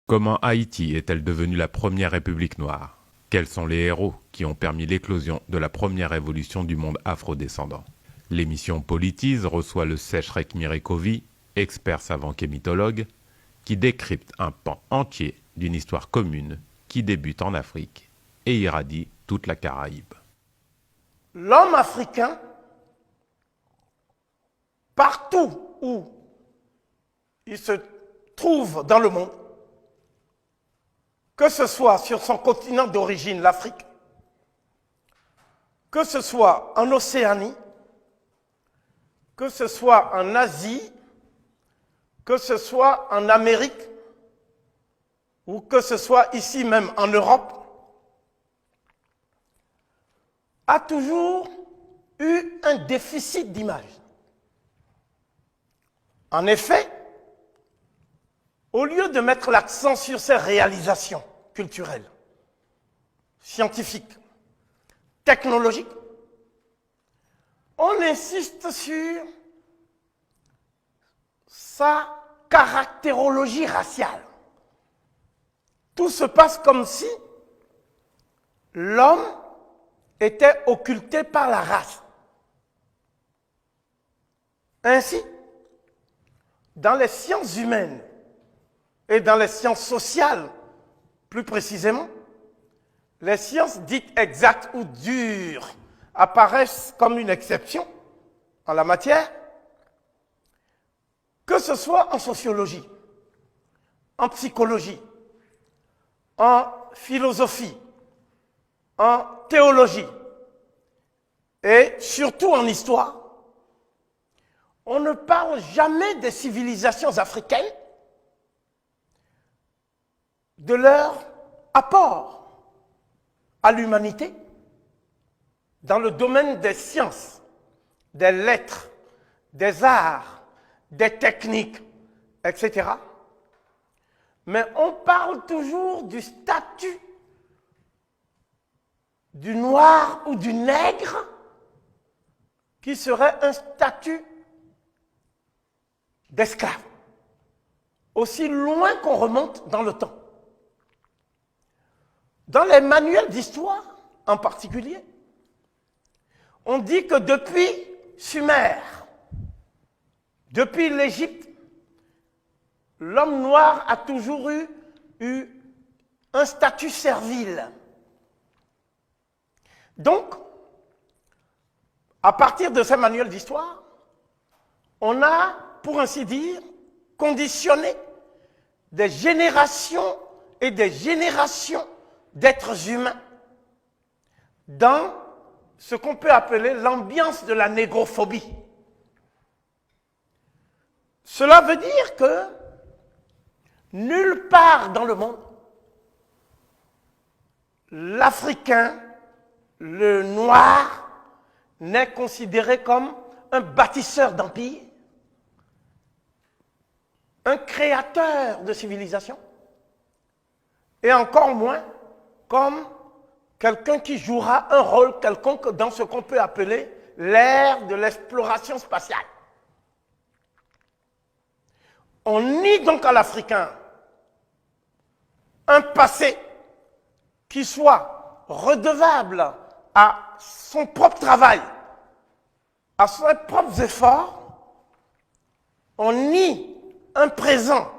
Comment Haïti est-elle devenue la première république noire? Quels sont les héros qui ont permis l'éclosion de la première révolution du monde afrodescendant? L'émission Politise reçoit le Seychrek Mirekovi, expert savant kémitologue, qui décrypte un pan entier d'une histoire commune qui débute en Afrique et irradie toute la Caraïbe. L'homme africain, partout où il se trouve dans le monde, que ce soit sur son continent d'origine, l'Afrique, que ce soit en Océanie, que ce soit en Asie, que ce soit en Amérique, ou que ce soit ici même en Europe, a toujours eu un déficit d'image. En effet, au lieu de mettre l'accent sur ses réalisations culturelles, scientifiques, technologiques, on insiste sur sa caractérologie raciale. Tout se passe comme si l'homme était occulté par la race. Ainsi, dans les sciences humaines et dans les sciences sociales, plus précisément, les sciences dites exactes ou dures apparaissent comme une exception en la matière, que ce soit en sociologie, en psychologie, en philosophie, en théologie et surtout en histoire. On ne parle jamais des civilisations africaines, de leur apport à l'humanité dans le domaine des sciences, des lettres, des arts, des techniques, etc. Mais on parle toujours du statut du noir ou du nègre qui serait un statut d'esclave, aussi loin qu'on remonte dans le temps. Dans les manuels d'histoire, en particulier, on dit que depuis Sumer, depuis l'Égypte, l'homme noir a toujours eu un statut servile. Donc, à partir de ces manuels d'histoire, on a, pour ainsi dire, conditionné des générations et des générations d'êtres humains dans ce qu'on peut appeler l'ambiance de la négrophobie. Cela veut dire que nulle part dans le monde, l'Africain, le noir, n'est considéré comme un bâtisseur d'empire, un créateur de civilisation, et encore moins comme quelqu'un qui jouera un rôle quelconque dans ce qu'on peut appeler l'ère de l'exploration spatiale. On nie donc à l'Africain un passé qui soit redevable à son propre travail, à ses propres efforts. On nie un présent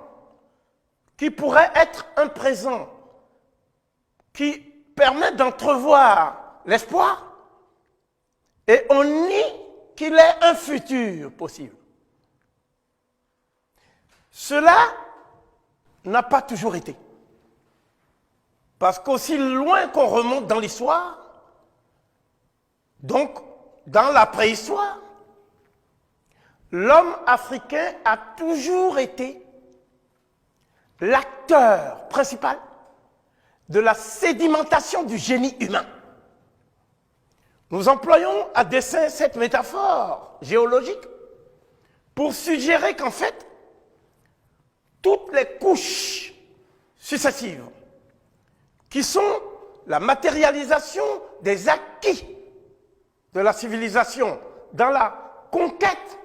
qui pourrait être un présent qui permet d'entrevoir l'espoir, et on nie qu'il ait un futur possible. Cela n'a pas toujours été. Parce qu'aussi loin qu'on remonte dans l'histoire, donc dans la préhistoire, l'homme africain a toujours été l'acteur principal de la sédimentation du génie humain. Nous employons à dessein cette métaphore géologique pour suggérer qu'en fait, toutes les couches successives qui sont la matérialisation des acquis de la civilisation dans la conquête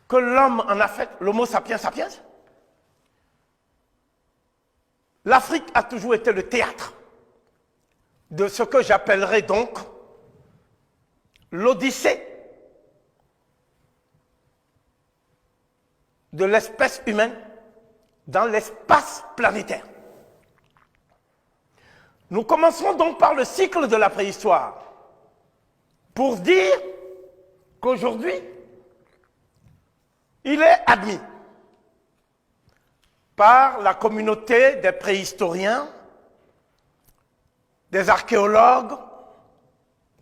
que l'homme en a faite, l'homo sapiens sapiens, l'Afrique a toujours été le théâtre de ce que j'appellerais donc l'Odyssée de l'espèce humaine dans l'espace planétaire. Nous commencerons donc par le cycle de la préhistoire pour dire qu'aujourd'hui, il est admis par la communauté des préhistoriens, des archéologues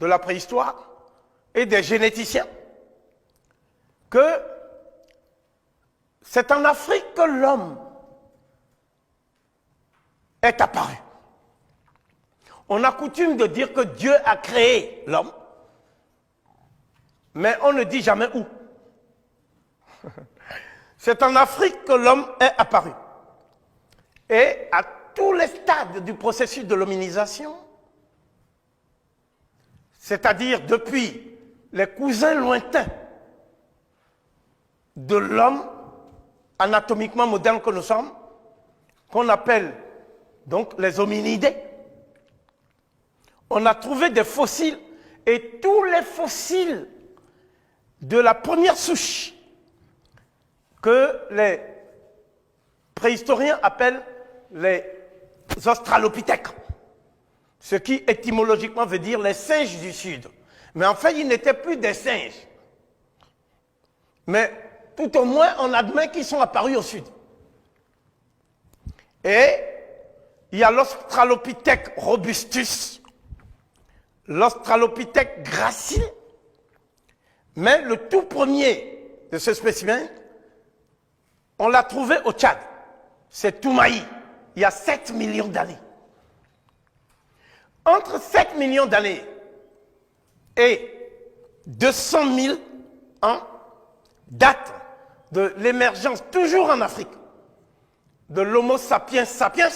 de la préhistoire et des généticiens que c'est en Afrique que l'homme est apparu. On a coutume de dire que Dieu a créé l'homme, mais on ne dit jamais où. C'est en Afrique que l'homme est apparu. Et à tous les stades du processus de l'hominisation, c'est-à-dire depuis les cousins lointains de l'homme anatomiquement moderne que nous sommes, qu'on appelle donc les hominidés, on a trouvé des fossiles, et tous les fossiles de la première souche que les préhistoriens appellent les australopithèques, ce qui étymologiquement veut dire les singes du Sud. Mais en fait, ils n'étaient plus des singes. Mais tout au moins, on admet qu'ils sont apparus au Sud. Et il y a l'Australopithèque robustus, l'Australopithèque gracile, mais le tout premier de ce spécimen, on l'a trouvé au Tchad. C'est Toumaï, il y a 7 millions d'années. Entre 7 millions d'années et 200 000 ans date de l'émergence, toujours en Afrique, de l'Homo sapiens sapiens,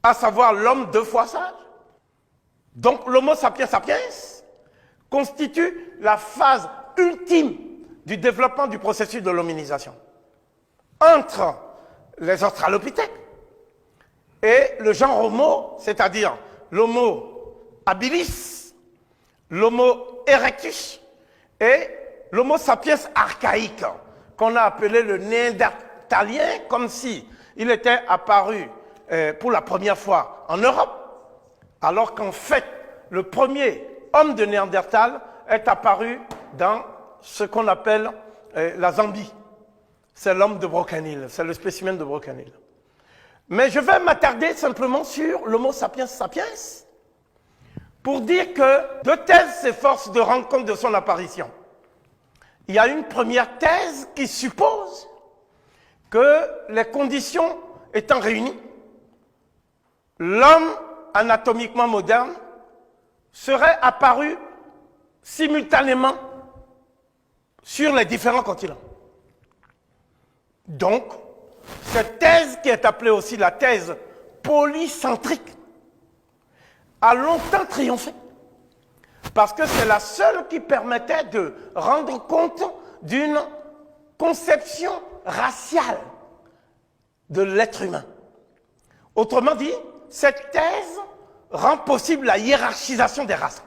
à savoir l'homme 2 fois sage. Donc l'Homo sapiens sapiens constitue la phase ultime du développement du processus de l'hominisation. Entre les australopithèques et le genre Homo, c'est-à-dire l'Homo habilis, l'Homo erectus et l'Homo sapiens archaïque, qu'on a appelé le néandertalien, comme si il était apparu pour la première fois en Europe, alors qu'en fait, le premier homme de Néandertal est apparu dans ce qu'on appelle la Zambie. C'est l'homme de Broken Hill, c'est le spécimen de Broken Hill. Mais je vais m'attarder simplement sur l'Homo sapiens sapiens pour dire que 2 thèses s'efforcent de rendre compte de son apparition. Il y a une première thèse qui suppose que les conditions étant réunies, l'homme anatomiquement moderne serait apparu simultanément sur les différents continents. Donc, cette thèse, qui est appelée aussi la thèse polycentrique, a longtemps triomphé, parce que c'est la seule qui permettait de rendre compte d'une conception raciale de l'être humain. Autrement dit, cette thèse rend possible la hiérarchisation des races.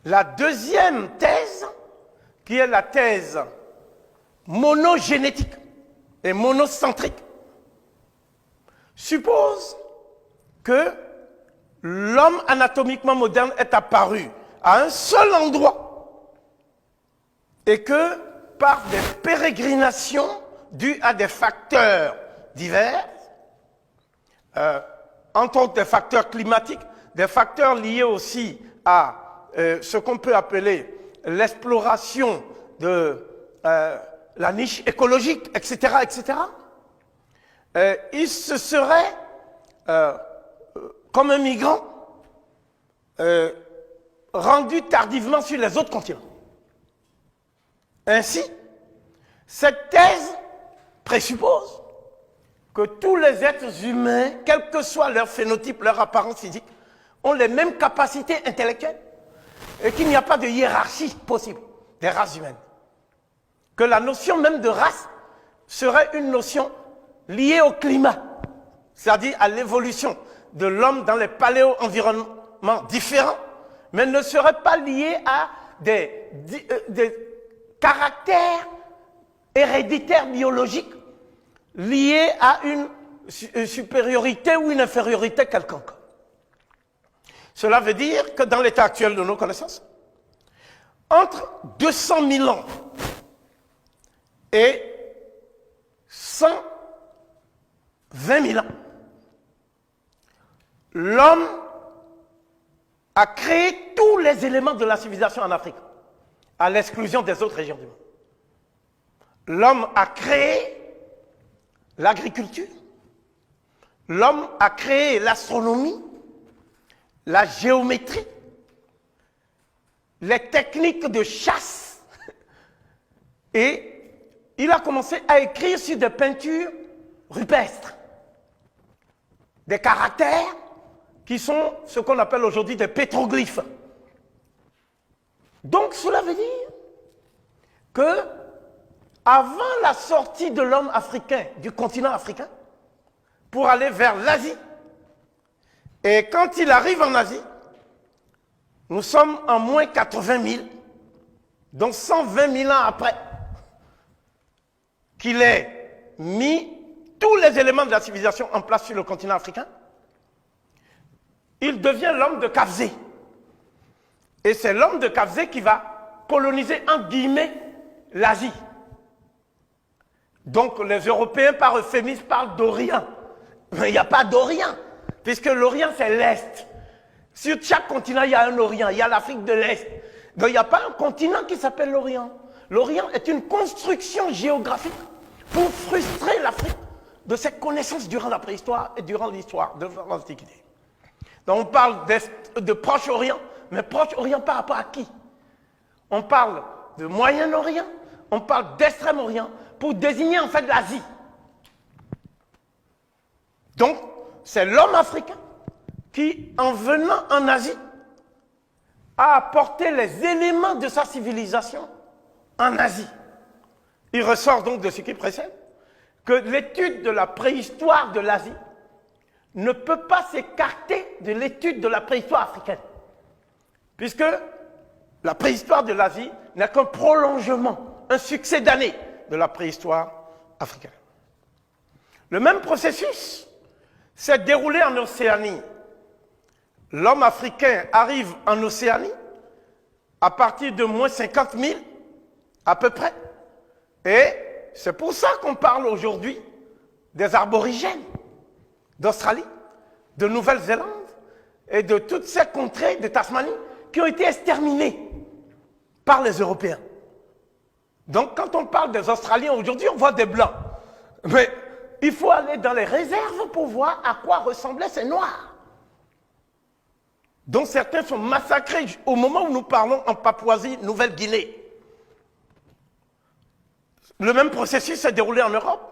La deuxième thèse, qui est la thèse monogénétique et monocentrique, suppose que l'homme anatomiquement moderne est apparu à un seul endroit et que par des pérégrinations dues à des facteurs divers, entre autres des facteurs climatiques, des facteurs liés aussi à ce qu'on peut appeler l'exploration de la niche écologique, etc., etc., il se serait, comme un migrant, rendu tardivement sur les autres continents. Ainsi, cette thèse présuppose que tous les êtres humains, quel que soit leur phénotype, leur apparence physique, ont les mêmes capacités intellectuelles et qu'il n'y a pas de hiérarchie possible des races humaines. Que la notion même de race serait une notion liée au climat c'est-à-dire à l'évolution de l'homme dans les paléo-environnements différents, mais ne serait pas lié à des caractères héréditaires biologiques liés à une supériorité ou une infériorité quelconque. Cela veut dire que dans l'état actuel de nos connaissances, entre 200 000 ans et 120 000 ans, l'homme a créé tous les éléments de la civilisation en Afrique, à l'exclusion des autres régions du monde. L'homme a créé l'agriculture, l'homme a créé l'astronomie, la géométrie, les techniques de chasse, et il a commencé à écrire sur des peintures rupestres, des caractères qui sont ce qu'on appelle aujourd'hui des pétroglyphes. Donc cela veut dire que avant la sortie de l'homme africain, du continent africain, pour aller vers l'Asie, et quand il arrive en Asie, nous sommes en moins 80 000, donc 120 000 ans après qu'il ait mis tous les éléments de la civilisation en place sur le continent africain, il devient l'homme de Kafzé. Et c'est l'homme de Kafzé qui va coloniser, en guillemets, l'Asie. Donc les Européens, par euphémisme, parlent d'Orient. Mais il n'y a pas d'Orient, puisque l'Orient, c'est l'Est. Sur chaque continent, il y a un Orient, il y a l'Afrique de l'Est. Donc il n'y a pas un continent qui s'appelle l'Orient. L'Orient est une construction géographique pour frustrer l'Afrique de ses connaissances durant la préhistoire et durant l'histoire de l'Antiquité. Donc on parle de Proche-Orient, mais Proche-Orient par rapport à qui? On parle de Moyen-Orient, on parle d'Extrême-Orient, pour désigner en fait l'Asie. Donc, c'est l'homme africain qui, en venant en Asie, a apporté les éléments de sa civilisation en Asie. Il ressort donc de ce qui précède que l'étude de la préhistoire de l'Asie ne peut pas s'écarter de l'étude de la préhistoire africaine, puisque la préhistoire de l'Asie n'est qu'un prolongement, un succès d'année de la préhistoire africaine. Le même processus s'est déroulé en Océanie. L'homme africain arrive en Océanie à partir de moins 50 000 à peu près, et c'est pour ça qu'on parle aujourd'hui des aborigènes d'Australie, de Nouvelle-Zélande et de toutes ces contrées de Tasmanie qui ont été exterminées par les Européens. Donc quand on parle des Australiens aujourd'hui, on voit des Blancs. Mais il faut aller dans les réserves pour voir à quoi ressemblaient ces Noirs. Donc certains sont massacrés au moment où nous parlons en Papouasie-Nouvelle-Guinée. Le même processus s'est déroulé en Europe.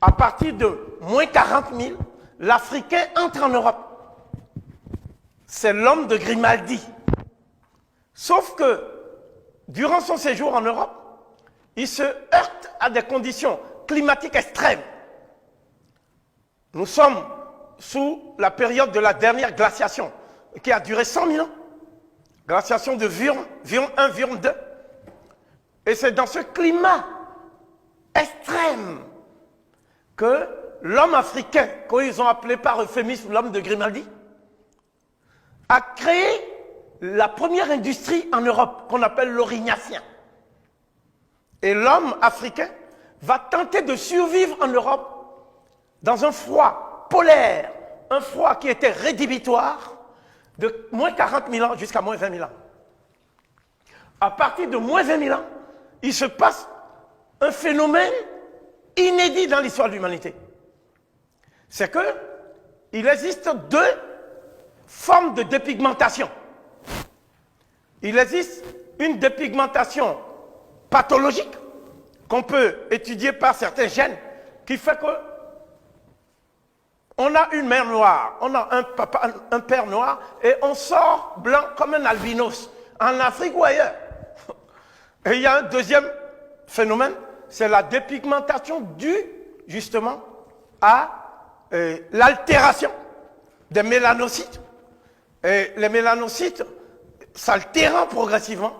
À partir de moins 40 000, l'Africain entre en Europe. C'est l'homme de Grimaldi. Sauf que, durant son séjour en Europe, il se heurte à des conditions climatiques extrêmes. Nous sommes sous la période de la dernière glaciation, qui a duré 100 000 ans. Glaciation de Würm, Würm 1, Würm 2. Et c'est dans ce climat extrême que l'homme africain, qu'ils ont appelé par euphémisme l'homme de Grimaldi, a créé la première industrie en Europe, qu'on appelle l'orignacien. Et l'homme africain va tenter de survivre en Europe dans un froid polaire, un froid qui était rédhibitoire, de moins 40 000 ans jusqu'à moins 20 000 ans. À partir de moins 20 000 ans, il se passe un phénomène inédit dans l'histoire de l'humanité. C'est qu'il existe deux formes de dépigmentation. Il existe une dépigmentation pathologique qu'on peut étudier par certains gènes qui fait que on a une mère noire, on a un père noir et on sort blanc comme un albinos en Afrique ou ailleurs. Et il y a un deuxième phénomène, c'est la dépigmentation due justement à l'altération des mélanocytes. Et les mélanocytes s'altérant progressivement,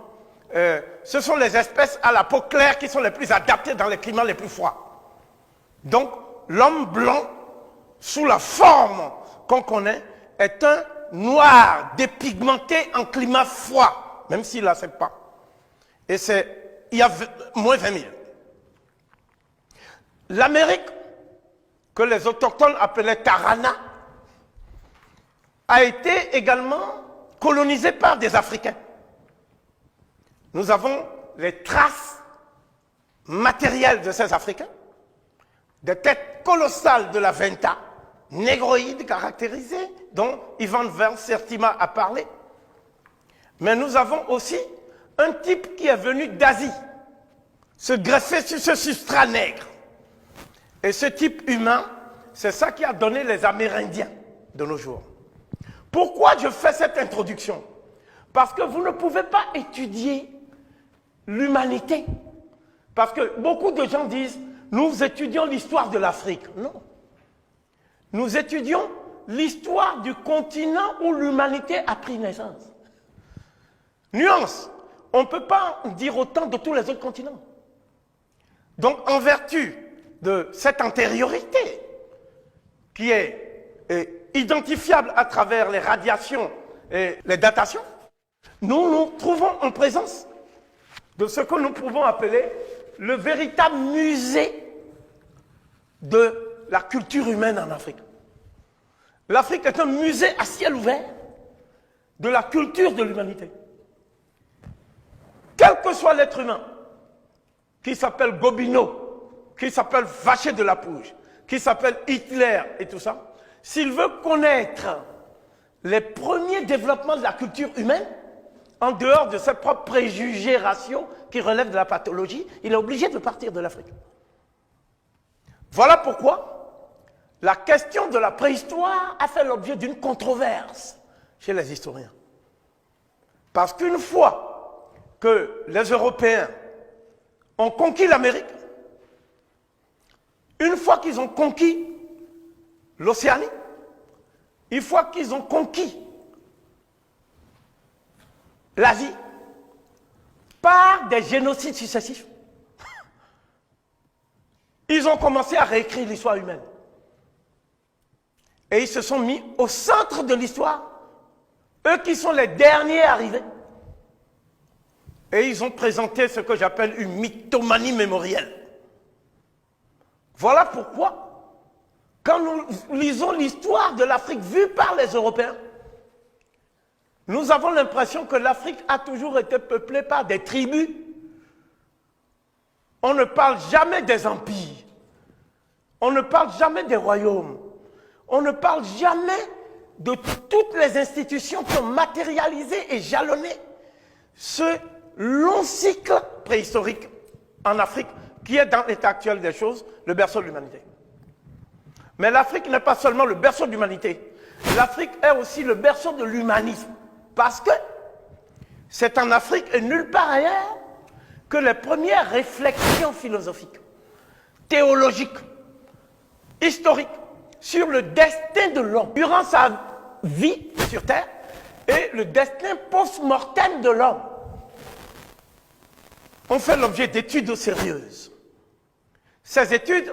ce sont les espèces à la peau claire qui sont les plus adaptées dans les climats les plus froids. Donc, l'homme blanc, sous la forme qu'on connaît, est un noir dépigmenté en climat froid, même s'il n'accepte pas. Et il y a moins 20 000. L'Amérique, que les autochtones appelaient Tarana, a été également colonisée par des Africains. Nous avons les traces matérielles de ces Africains, des têtes colossales de la Venta, négroïdes caractérisées, dont Ivan Van Sertima a parlé. Mais nous avons aussi un type qui est venu d'Asie, se greffer sur ce substrat nègre. Et ce type humain, c'est ça qui a donné les Amérindiens de nos jours. Pourquoi je fais cette introduction? Parce que vous ne pouvez pas étudier l'humanité. Parce que beaucoup de gens disent, nous étudions l'histoire de l'Afrique. Non. Nous étudions l'histoire du continent où l'humanité a pris naissance. Nuance, on ne peut pas en dire autant de tous les autres continents. Donc, en vertu de cette antériorité qui est identifiable à travers les radiations et les datations, nous nous trouvons en présence de ce que nous pouvons appeler le véritable musée de la culture humaine en Afrique. L'Afrique est un musée à ciel ouvert de la culture de l'humanité. Quel que soit l'être humain, qui s'appelle Gobineau, qui s'appelle Vacher de la Pouge, qui s'appelle Hitler et tout ça, s'il veut connaître les premiers développements de la culture humaine, en dehors de ses propres préjugés raciaux qui relèvent de la pathologie, il est obligé de partir de l'Afrique. Voilà pourquoi la question de la préhistoire a fait l'objet d'une controverse chez les historiens. Parce qu'une fois que les Européens ont conquis l'Amérique, une fois qu'ils ont conquis l'Océanie, une fois qu'ils ont conquis l'Asie, par des génocides successifs, ils ont commencé à réécrire l'histoire humaine. Et ils se sont mis au centre de l'histoire, eux qui sont les derniers arrivés. Et ils ont présenté ce que j'appelle une mythomanie mémorielle. Voilà pourquoi, quand nous lisons l'histoire de l'Afrique vue par les Européens, nous avons l'impression que l'Afrique a toujours été peuplée par des tribus. On ne parle jamais des empires. On ne parle jamais des royaumes. On ne parle jamais de toutes les institutions qui ont matérialisé et jalonné ce long cycle préhistorique en Afrique, qui est dans l'état actuel des choses, le berceau de l'humanité. Mais l'Afrique n'est pas seulement le berceau de l'humanité. L'Afrique est aussi le berceau de l'humanisme. Parce que c'est en Afrique et nulle part ailleurs que les premières réflexions philosophiques, théologiques, historiques, sur le destin de l'homme, durant sa vie sur Terre, et le destin post-mortem de l'homme, ont fait l'objet d'études sérieuses. Ces études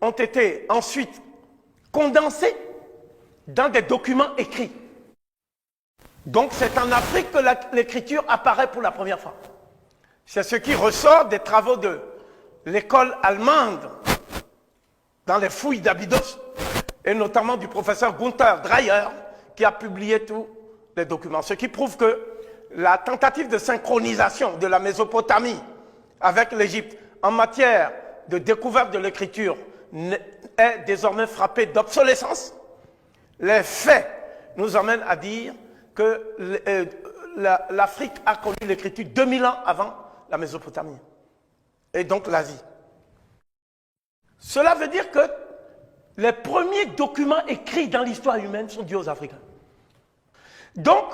ont été ensuite condensées dans des documents écrits. Donc c'est en Afrique que l'écriture apparaît pour la première fois. C'est ce qui ressort des travaux de l'école allemande dans les fouilles d'Abydos, et notamment du professeur Gunther Dreyer, qui a publié tous les documents. Ce qui prouve que la tentative de synchronisation de la Mésopotamie avec l'Égypte en matière de découverte de l'écriture est désormais frappée d'obsolescence. Les faits nous amènent à dire que l'Afrique a connu l'écriture 2000 ans avant la Mésopotamie, et donc l'Asie. Cela veut dire que les premiers documents écrits dans l'histoire humaine sont dus aux Africains. Donc,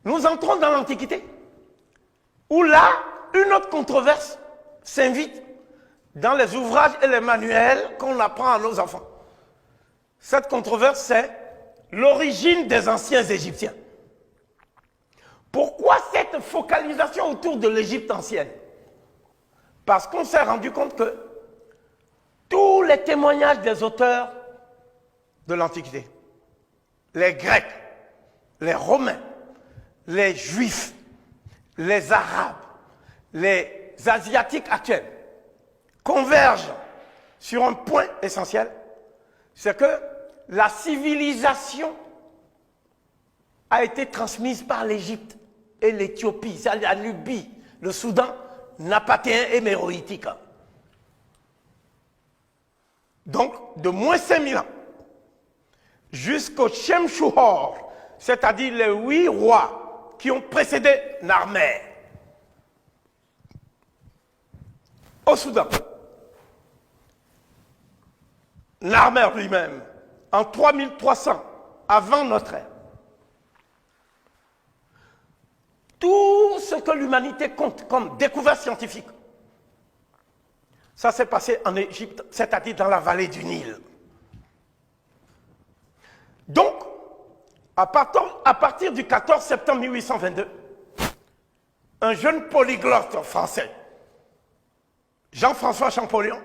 nous entrons dans l'Antiquité, où là, une autre controverse s'invite dans les ouvrages et les manuels qu'on apprend à nos enfants. Cette controverse, c'est l'origine des anciens Égyptiens. Pourquoi cette focalisation autour de l'Égypte ancienne? Parce qu'on s'est rendu compte que tous les témoignages des auteurs de l'Antiquité, les Grecs, les Romains, les Juifs, les Arabes, les Asiatiques actuels, convergent sur un point essentiel, c'est que la civilisation a été transmise par l'Égypte et l'Éthiopie, la Nubie, le Soudan, nabatéen et méroïtique. Donc, de moins 5000 ans jusqu'au Shemshouhor, c'est-à-dire les 8 rois qui ont précédé Narmer, au Soudan. Narmer lui-même, en 3300 avant notre ère. Tout ce que l'humanité compte comme découverte scientifique, ça s'est passé en Égypte, c'est-à-dire dans la vallée du Nil. Donc, à partir du 14 septembre 1822, un jeune polyglotte français, Jean-François Champollion,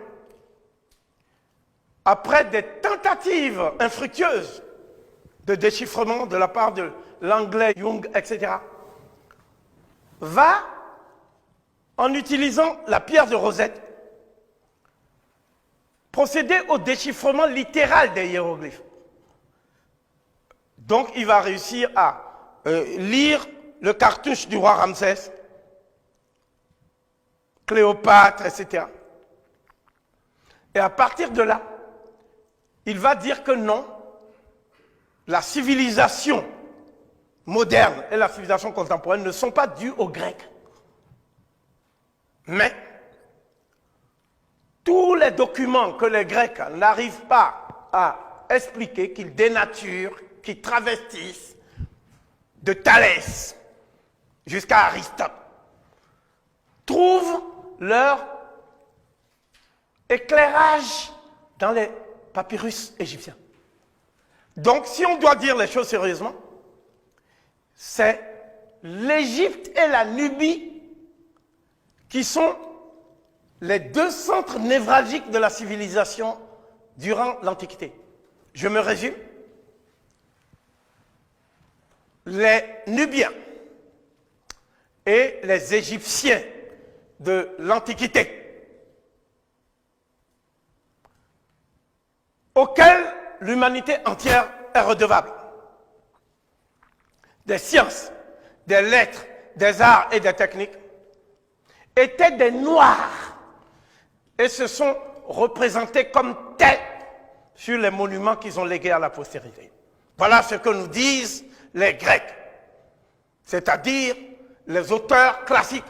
après des tentatives infructueuses de déchiffrement de la part de l'anglais Jung, etc., va, en utilisant la pierre de Rosette, procéder au déchiffrement littéral des hiéroglyphes. Donc, il va réussir à lire le cartouche du roi Ramsès, Cléopâtre, etc. Et à partir de là, il va dire que non, la civilisation moderne et la civilisation contemporaine ne sont pas dues aux Grecs. Mais tous les documents que les Grecs n'arrivent pas à expliquer, qu'ils dénaturent, qu'ils travestissent, de Thalès jusqu'à Aristote, trouvent leur éclairage dans les papyrus égyptiens. Donc, si on doit dire les choses sérieusement, c'est l'Égypte et la Nubie qui sont les deux centres névralgiques de la civilisation durant l'Antiquité. Je me résume. Les Nubiens et les Égyptiens de l'Antiquité, auxquels l'humanité entière est redevable, des sciences, des lettres, des arts et des techniques, étaient des Noirs et se sont représentés comme tels sur les monuments qu'ils ont légués à la postérité. Voilà ce que nous disent les Grecs, c'est-à-dire les auteurs classiques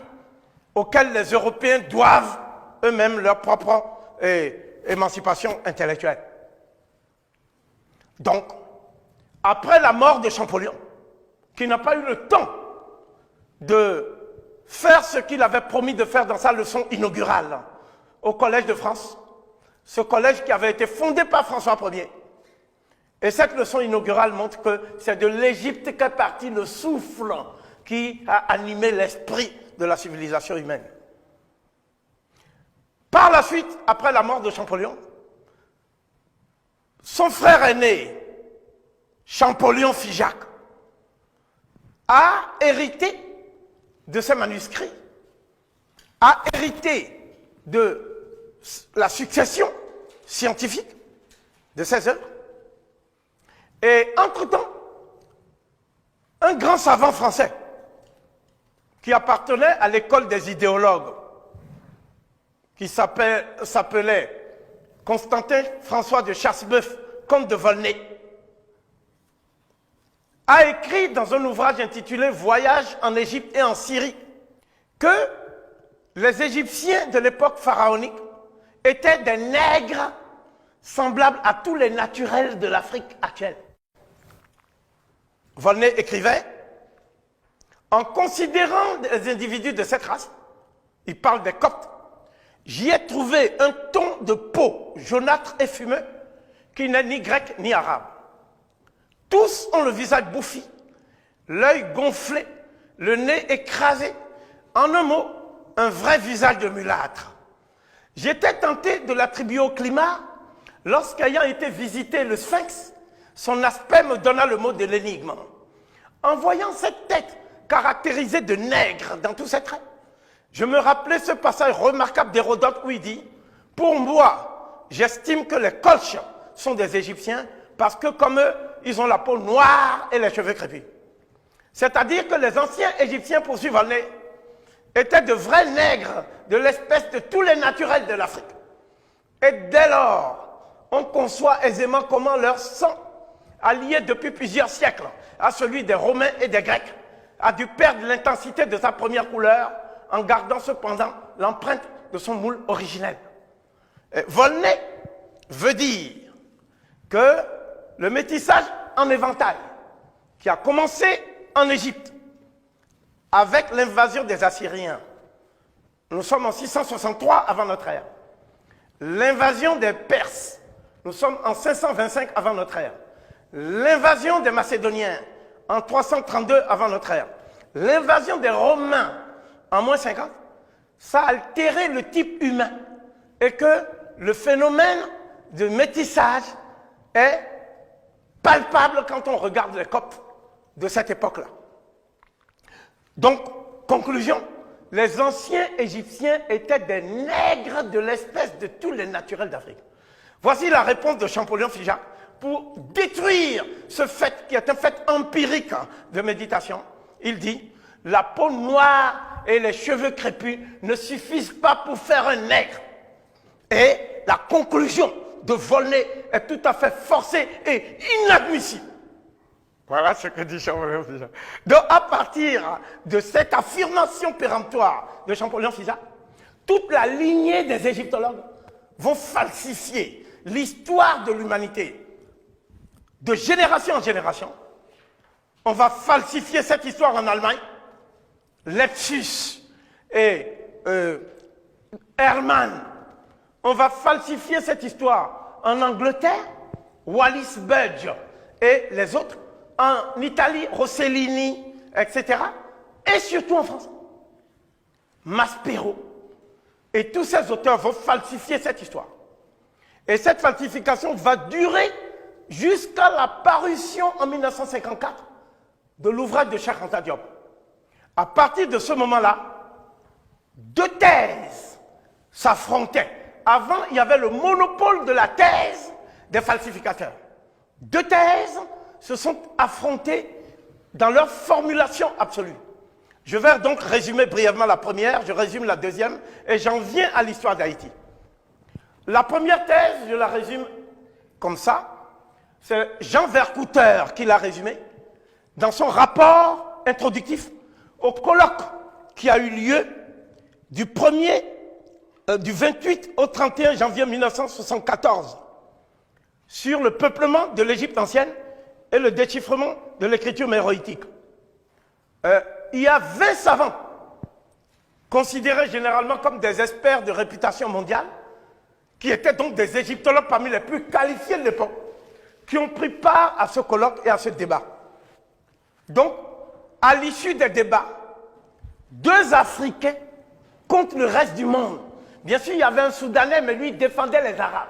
auxquels les Européens doivent eux-mêmes leur propre émancipation intellectuelle. Donc, après la mort de Champollion, qui n'a pas eu le temps de faire ce qu'il avait promis de faire dans sa leçon inaugurale au Collège de France, ce collège qui avait été fondé par François Ier. Et cette leçon inaugurale montre que c'est de l'Égypte qu'est parti le souffle qui a animé l'esprit de la civilisation humaine. Par la suite, après la mort de Champollion, son frère aîné, Champollion Figeac, a hérité de ses manuscrits, a hérité de la succession scientifique de ses œuvres. Et entre-temps, un grand savant français qui appartenait à l'école des idéologues, qui s'appelait Constantin François de Chasseboeuf, comte de Volnay, a écrit dans un ouvrage intitulé « Voyage en Égypte et en Syrie » que les Égyptiens de l'époque pharaonique étaient des nègres semblables à tous les naturels de l'Afrique actuelle. Volney écrivait, en considérant les individus de cette race, il parle des Coptes, j'y ai trouvé un ton de peau jaunâtre et fumeux qui n'est ni grec ni arabe. Tous ont le visage bouffi, l'œil gonflé, le nez écrasé. En un mot, un vrai visage de mulâtre. J'étais tenté de l'attribuer au climat lorsqu'ayant été visiter le Sphinx, son aspect me donna le mot de l'énigme. En voyant cette tête caractérisée de nègre dans tous ses traits, je me rappelais ce passage remarquable d'Hérodote où il dit « Pour moi, j'estime que les Colches sont des Égyptiens parce que comme eux, ils ont la peau noire et les cheveux crépus. » C'est-à-dire que les anciens Égyptiens, poursuivent Volney, étaient de vrais nègres de l'espèce de tous les naturels de l'Afrique. Et dès lors, on conçoit aisément comment leur sang, allié depuis plusieurs siècles à celui des Romains et des Grecs, a dû perdre l'intensité de sa première couleur en gardant cependant l'empreinte de son moule originel. Volney veut dire que le métissage en éventail, qui a commencé en Égypte, avec l'invasion des Assyriens, nous sommes en 663 avant notre ère. L'invasion des Perses, nous sommes en 525 avant notre ère. L'invasion des Macédoniens, en 332 avant notre ère. L'invasion des Romains, en moins 50, ça a altéré le type humain. Et que le phénomène de métissage est palpable quand on regarde les Coptes de cette époque-là. Donc, conclusion, les anciens Égyptiens étaient des nègres de l'espèce de tous les naturels d'Afrique. Voici la réponse de Champollion-Figeac pour détruire ce fait qui est un fait empirique de méditation. Il dit, la peau noire et les cheveux crépus ne suffisent pas pour faire un nègre. Et la conclusion de Volney est tout à fait forcée et inadmissible. Voilà ce que dit Champollion-Figeac. Donc, à partir de cette affirmation péremptoire de Champollion-Figeac, toute la lignée des égyptologues vont falsifier l'histoire de l'humanité de génération en génération. On va falsifier cette histoire en Allemagne. Lepsius et Hermann. On va falsifier cette histoire en Angleterre, Wallis Budge et les autres. En Italie, Rossellini, etc. Et surtout en France. Maspero. Et tous ces auteurs vont falsifier cette histoire. Et cette falsification va durer jusqu'à la parution en 1954 de l'ouvrage de Cheikh Anta Diop. À partir de ce moment-là, deux thèses s'affrontaient. Avant, il y avait le monopole de la thèse des falsificateurs. Deux thèses se sont affrontés dans leur formulation absolue. Je vais donc résumer brièvement la première, je résume la deuxième, et j'en viens à l'histoire d'Haïti. La première thèse, je la résume comme ça, c'est Jean Vercouter qui l'a résumée dans son rapport introductif au colloque qui a eu lieu du 28 au 31 janvier 1974 sur le peuplement de l'Égypte ancienne et le déchiffrement de l'écriture méroïtique. Il y a 20 savants, considérés généralement comme des experts de réputation mondiale, qui étaient donc des égyptologues parmi les plus qualifiés de l'époque, qui ont pris part à ce colloque et à ce débat. Donc, à l'issue des débats, deux Africains contre le reste du monde. Bien sûr, il y avait un Soudanais, mais lui, il défendait les Arabes.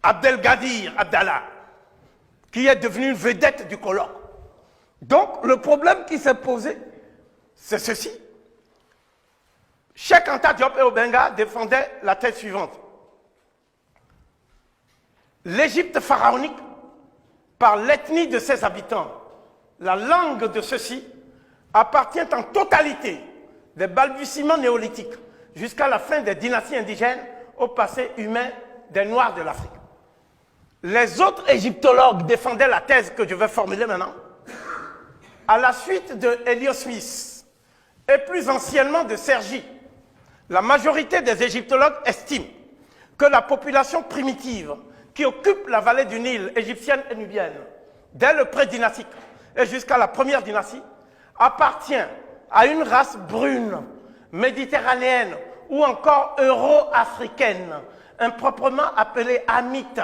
Abdelgadir Abdallah, qui est devenu une vedette du colloque. Donc, le problème qui s'est posé, c'est ceci. Cheikh Anta Diop et Obenga défendaient la thèse suivante. L'Égypte pharaonique, par l'ethnie de ses habitants, la langue de ceux-ci, appartient en totalité des balbutiements néolithiques jusqu'à la fin des dynasties indigènes au passé humain des Noirs de l'Afrique. Les autres égyptologues défendaient la thèse que je vais formuler maintenant. À la suite de Elliot Smith et plus anciennement de Sergi, la majorité des égyptologues estiment que la population primitive qui occupe la vallée du Nil égyptienne et nubienne, dès le pré-dynastique et jusqu'à la première dynastie, appartient à une race brune, méditerranéenne ou encore euro-africaine, improprement appelée hamite,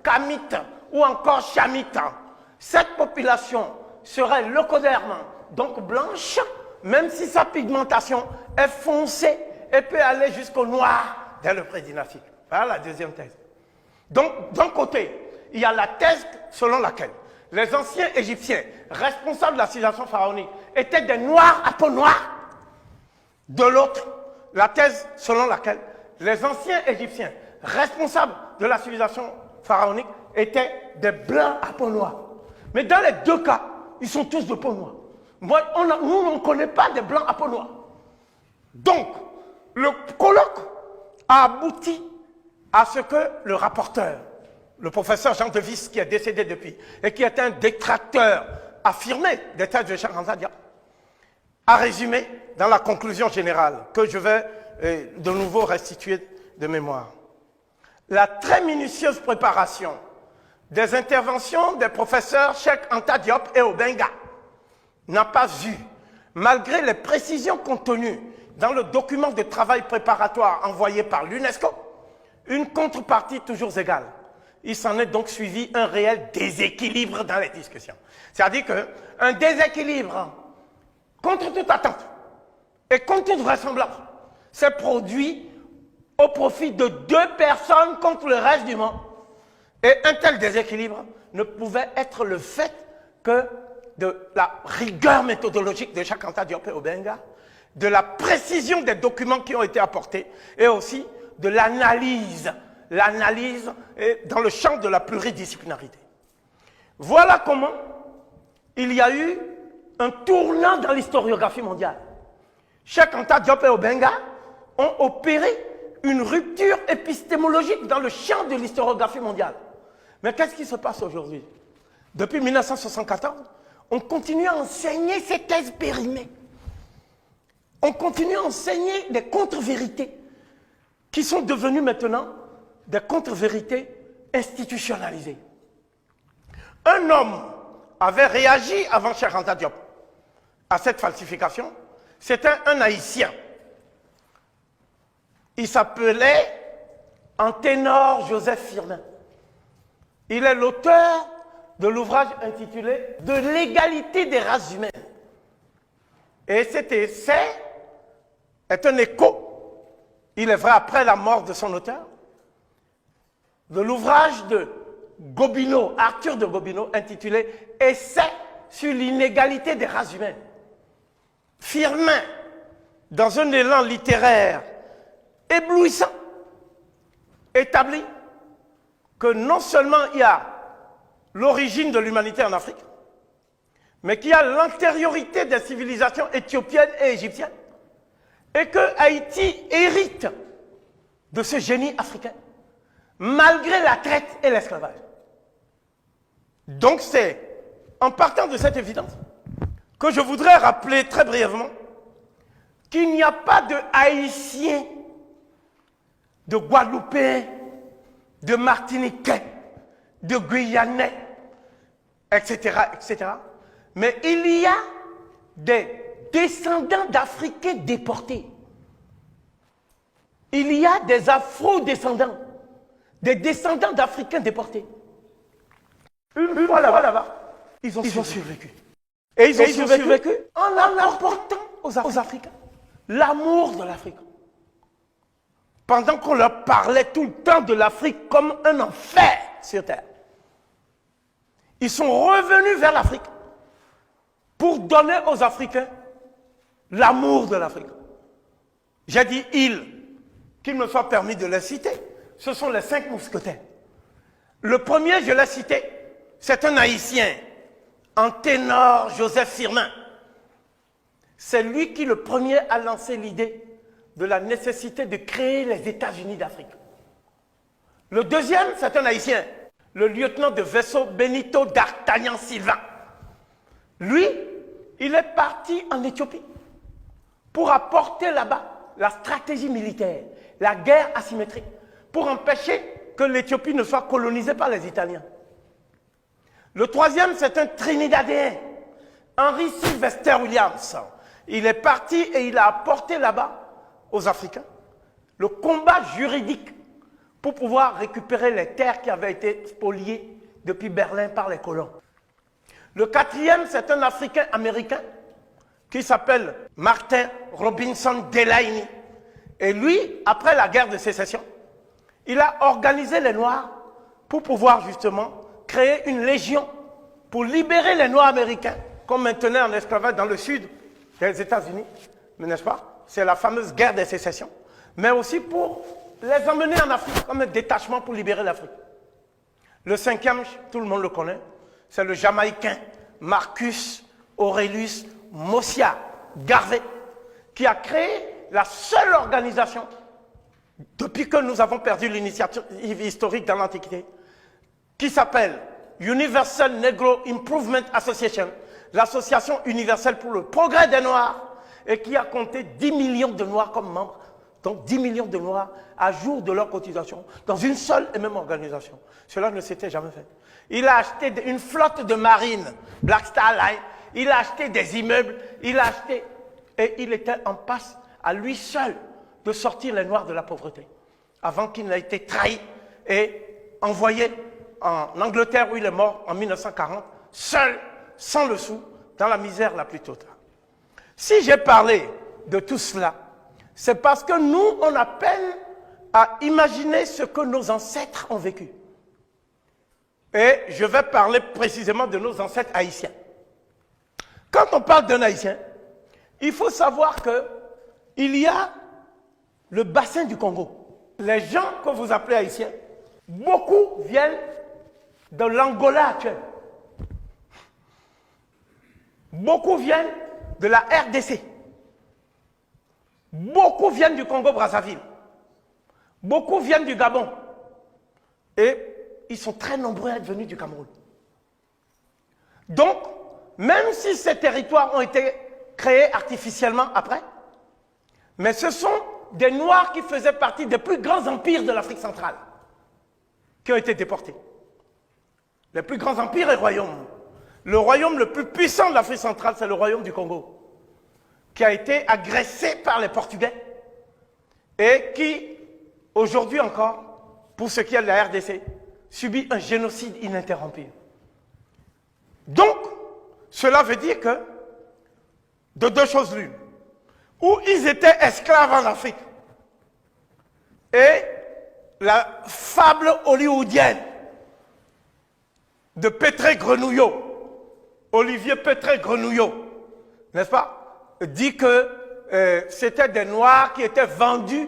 Kamites ou encore Chamites, cette population serait leucoderme, donc blanche, même si sa pigmentation est foncée et peut aller jusqu'au noir dès le prédynastique. Voilà la deuxième thèse. Donc, d'un côté, il y a la thèse selon laquelle les anciens Égyptiens responsables de la civilisation pharaonique étaient des noirs à peau noire. De l'autre, la thèse selon laquelle les anciens Égyptiens responsables de la civilisation pharaonique étaient des blancs à peau noire. Mais dans les deux cas, ils sont tous de peau noire. Nous, on ne connaît pas des blancs à peau noire. Donc, le colloque a abouti à ce que le rapporteur, le professeur Jean Devis, qui est décédé depuis, et qui est un détracteur affirmé des thèses de Cheikh Anta Diop, a résumé dans la conclusion générale, que je vais de nouveau restituer de mémoire. La très minutieuse préparation des interventions des professeurs Cheikh Anta Diop et Obenga n'a pas eu, malgré les précisions contenues dans le document de travail préparatoire envoyé par l'UNESCO, une contrepartie toujours égale. Il s'en est donc suivi un réel déséquilibre dans les discussions. C'est-à-dire qu'un déséquilibre, contre toute attente et contre toute vraisemblance, s'est produit au profit de deux personnes contre le reste du monde. Et un tel déséquilibre ne pouvait être le fait que de la rigueur méthodologique de Cheikh Anta Diop et Obenga, de la précision des documents qui ont été apportés et aussi de l'analyse dans le champ de la pluridisciplinarité. Voilà comment il y a eu un tournant dans l'historiographie mondiale. Cheikh Anta Diop et Obenga ont opéré une rupture épistémologique dans le champ de l'historiographie mondiale. Mais qu'est-ce qui se passe aujourd'hui? Depuis 1974, on continue à enseigner ces thèses périmées. On continue à enseigner des contre-vérités qui sont devenues maintenant des contre-vérités institutionnalisées. Un homme avait réagi avant Cheikh Anta Diop à cette falsification. C'était un Haïtien. Il s'appelait Anténor Joseph Firmin. Il est l'auteur de l'ouvrage intitulé « De l'égalité des races humaines ». Et cet essai est un écho, il est vrai après la mort de son auteur, de l'ouvrage de Gobineau, Arthur de Gobineau, intitulé « Essai sur l'inégalité des races humaines ». Firmin, dans un élan littéraire éblouissant, établit que non seulement il y a l'origine de l'humanité en Afrique, mais qu'il y a l'antériorité des civilisations éthiopiennes et égyptiennes, et que Haïti hérite de ce génie africain, malgré la traite et l'esclavage. Donc c'est en partant de cette évidence que je voudrais rappeler très brièvement qu'il n'y a pas de Haïtiens, de Guadeloupéens, de Martiniquais, de Guyanais, etc., etc. Mais il y a des descendants d'Africains déportés. Il y a des Afro-descendants, des descendants d'Africains déportés. Une fois là-bas, ils ont survécu. Et ils ont survécu en apportant aux Africains l'amour de l'Afrique. Pendant qu'on leur parlait tout le temps de l'Afrique comme un enfer sur terre, ils sont revenus vers l'Afrique pour donner aux Africains l'amour de l'Afrique. J'ai dit ils, qu'il me soit permis de les citer. Ce sont les 5 mousquetaires. Le premier, je l'ai cité, c'est un Haïtien, Anténor Joseph Firmin. C'est lui qui, le premier, a lancé l'idée de la nécessité de créer les États-Unis d'Afrique. Le deuxième, c'est un Haïtien, le lieutenant de vaisseau Benito d'Artagnan Sylvain. Lui, il est parti en Éthiopie pour apporter là-bas la stratégie militaire, la guerre asymétrique, pour empêcher que l'Éthiopie ne soit colonisée par les Italiens. Le troisième, c'est un Trinidadien, Henry Sylvester Williams. Il est parti et il a apporté là-bas aux Africains le combat juridique pour pouvoir récupérer les terres qui avaient été spoliées depuis Berlin par les colons. Le quatrième, c'est un Africain américain qui s'appelle Martin Robinson Delaney. Et lui, après la guerre de sécession, il a organisé les Noirs pour pouvoir justement créer une légion pour libérer les Noirs américains qu'on maintenait en esclavage dans le sud des États-Unis, n'est-ce pas? C'est la fameuse guerre de sécession. Mais aussi pour les emmener en Afrique comme un détachement pour libérer l'Afrique. Le cinquième, tout le monde le connaît, c'est le Jamaïcain Marcus Aurelius Mosiah Garvey, qui a créé la seule organisation, depuis que nous avons perdu l'initiative historique dans l'Antiquité, qui s'appelle Universal Negro Improvement Association, l'association universelle pour le progrès des Noirs, et qui a compté 10 millions de Noirs comme membres, donc 10 millions de Noirs à jour de leur cotisation, dans une seule et même organisation. Cela ne s'était jamais fait. Il a acheté une flotte de marines, Black Star Line, il a acheté des immeubles, il a acheté, et il était en passe à lui seul de sortir les Noirs de la pauvreté, avant qu'il n'ait été trahi et envoyé en Angleterre où il est mort en 1940, seul, sans le sou, dans la misère la plus totale. Si j'ai parlé de tout cela, c'est parce que nous, on a peine à imaginer ce que nos ancêtres ont vécu. Et je vais parler précisément de nos ancêtres haïtiens. Quand on parle d'un Haïtien, il faut savoir qu'il y a le bassin du Congo. Les gens que vous appelez haïtiens, beaucoup viennent de l'Angola actuel. Beaucoup viennent de la RDC. Beaucoup viennent du Congo-Brazzaville. Beaucoup viennent du Gabon. Et ils sont très nombreux à être venus du Cameroun. Donc, même si ces territoires ont été créés artificiellement après, mais ce sont des Noirs qui faisaient partie des plus grands empires de l'Afrique centrale qui ont été déportés. Les plus grands empires et royaumes. Le royaume le plus puissant de l'Afrique centrale, c'est le royaume du Congo, qui a été agressé par les Portugais et qui, aujourd'hui encore, pour ce qui est de la RDC, subit un génocide ininterrompu. Donc, cela veut dire que, de deux choses l'une, où ils étaient esclaves en Afrique, et la fable hollywoodienne de Pétré Grenouillot, Olivier Pétré Grenouillot, n'est-ce pas, dit que c'était des Noirs qui étaient vendus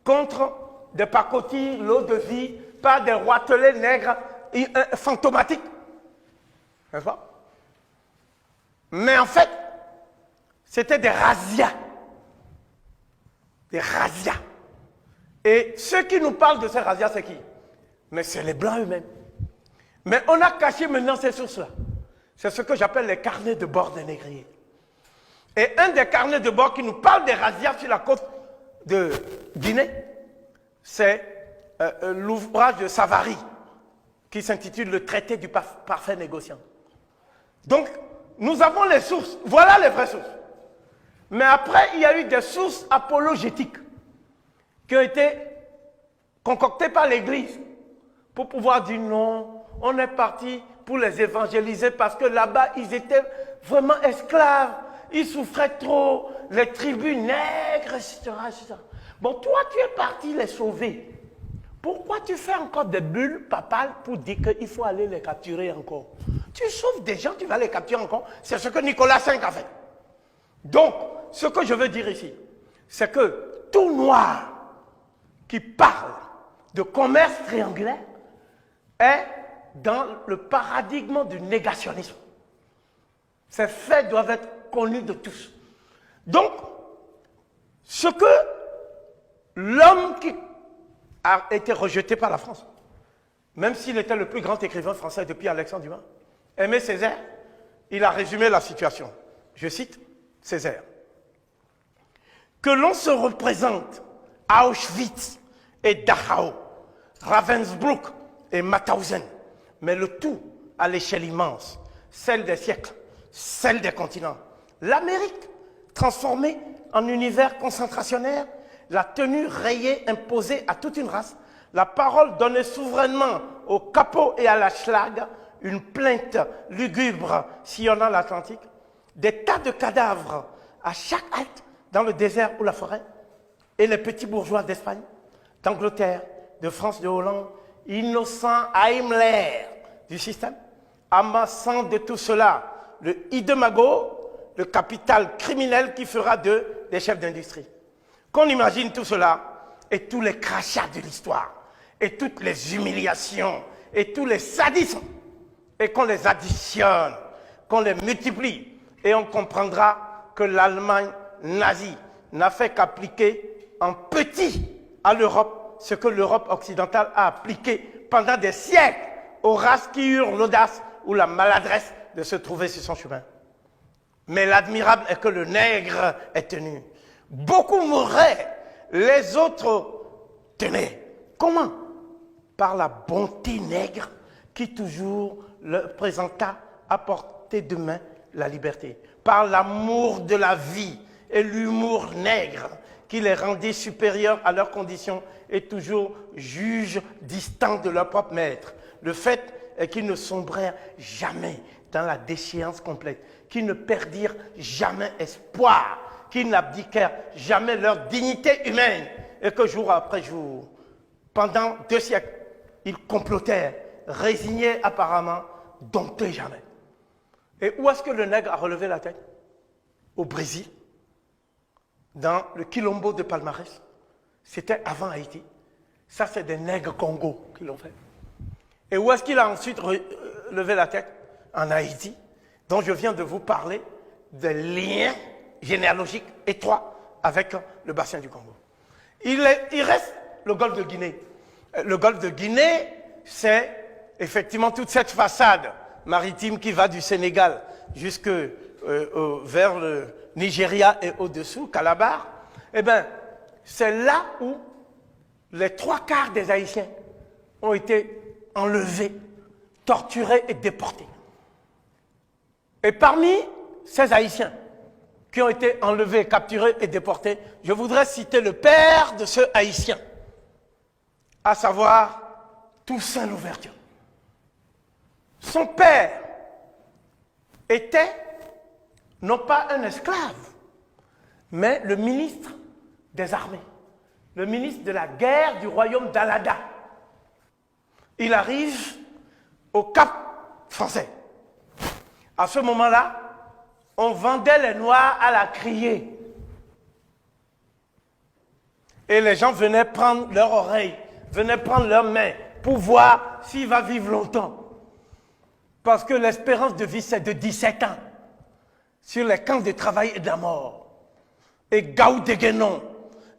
contre des pacotilles, l'eau de vie, par des roitelets nègres fantomatiques. N'est-ce pas? Mais en fait, c'était des razzias. Des razzias. Et ceux qui nous parlent de ces razzias, c'est qui? Mais c'est les Blancs eux-mêmes. Mais on a caché maintenant ces sources-là. C'est ce que j'appelle les carnets de bord des négriers. Et un des carnets de bord qui nous parle des razzias sur la côte de Guinée, c'est l'ouvrage de Savary, qui s'intitule Le traité du parfait négociant. Donc, nous avons les sources. Voilà les vraies sources. Mais après, il y a eu des sources apologétiques qui ont été concoctées par l'Église pour pouvoir dire non, on est parti pour les évangéliser parce que là-bas, ils étaient vraiment esclaves. Ils souffraient trop, les tribus nègres, etc., etc. Bon, toi, tu es parti les sauver. Pourquoi tu fais encore des bulles papales pour dire qu'il faut aller les capturer encore? Tu sauves des gens, tu vas les capturer encore. C'est ce que Nicolas V a fait. Donc, ce que je veux dire ici, c'est que tout Noir qui parle de commerce triangulaire est dans le paradigme du négationnisme. Ces faits doivent être connus de tous. Donc, ce que l'homme qui a été rejeté par la France, même s'il était le plus grand écrivain français depuis Alexandre Dumas, Aimé Césaire, il a résumé la situation. Je cite Césaire. Que l'on se représente à Auschwitz et Dachau, Ravensbrück et Mauthausen, mais le tout à l'échelle immense, celle des siècles, celle des continents. L'Amérique, transformée en univers concentrationnaire, la tenue rayée imposée à toute une race, la parole donnait souverainement au capot et à la schlag une plainte lugubre sillonnant l'Atlantique, des tas de cadavres à chaque halte dans le désert ou la forêt, et les petits bourgeois d'Espagne, d'Angleterre, de France, de Hollande, innocents à Himmler du système, amassant de tout cela le Idemago, le capital criminel qui fera d'eux des chefs d'industrie. Qu'on imagine tout cela et tous les crachats de l'histoire et toutes les humiliations et tous les sadismes et qu'on les additionne, qu'on les multiplie et on comprendra que l'Allemagne nazie n'a fait qu'appliquer en petit à l'Europe ce que l'Europe occidentale a appliqué pendant des siècles aux races qui eurent l'audace ou la maladresse de se trouver sur son chemin. Mais l'admirable est que le nègre est tenu. Beaucoup mourraient, les autres tenaient. Comment? Par la bonté nègre qui toujours leur présenta à portée de main la liberté. Par l'amour de la vie et l'humour nègre qui les rendait supérieurs à leurs conditions et toujours juges distants de leur propre maître. Le fait est qu'ils ne sombrèrent jamais dans la déchéance complète, qu'ils ne perdirent jamais espoir, qu'ils n'abdiquèrent jamais leur dignité humaine et que jour après jour, pendant 2 siècles, ils complotèrent, résignés apparemment, domptés jamais. Et où est-ce que le nègre a relevé la tête? Au Brésil, dans le Quilombo de Palmarès. C'était avant Haïti. Ça, c'est des nègres Congo qui l'ont fait. Et où est-ce qu'il a ensuite levé la tête? En Haïti, dont je viens de vous parler, des liens généalogiques étroits avec le bassin du Congo. Il reste le golfe de Guinée. Le golfe de Guinée, c'est effectivement toute cette façade maritime qui va du Sénégal jusque vers le Nigeria et au-dessous, Calabar. Eh bien, c'est là où les 3/4 des Haïtiens ont été enlevés, torturés et déportés. Et parmi ces Haïtiens qui ont été enlevés, capturés et déportés, je voudrais citer le père de ce Haïtien, à savoir Toussaint Louverture. Son père était non pas un esclave, mais le ministre des armées, le ministre de la guerre du royaume d'Alada. Il arrive au Cap français. À ce moment-là, on vendait les Noirs à la criée. Et les gens venaient prendre leur oreille, venaient prendre leurs mains pour voir s'il va vivre longtemps. Parce que l'espérance de vie, c'est de 17 ans. Sur les camps de travail et de la mort. Et Gaou Deguenon,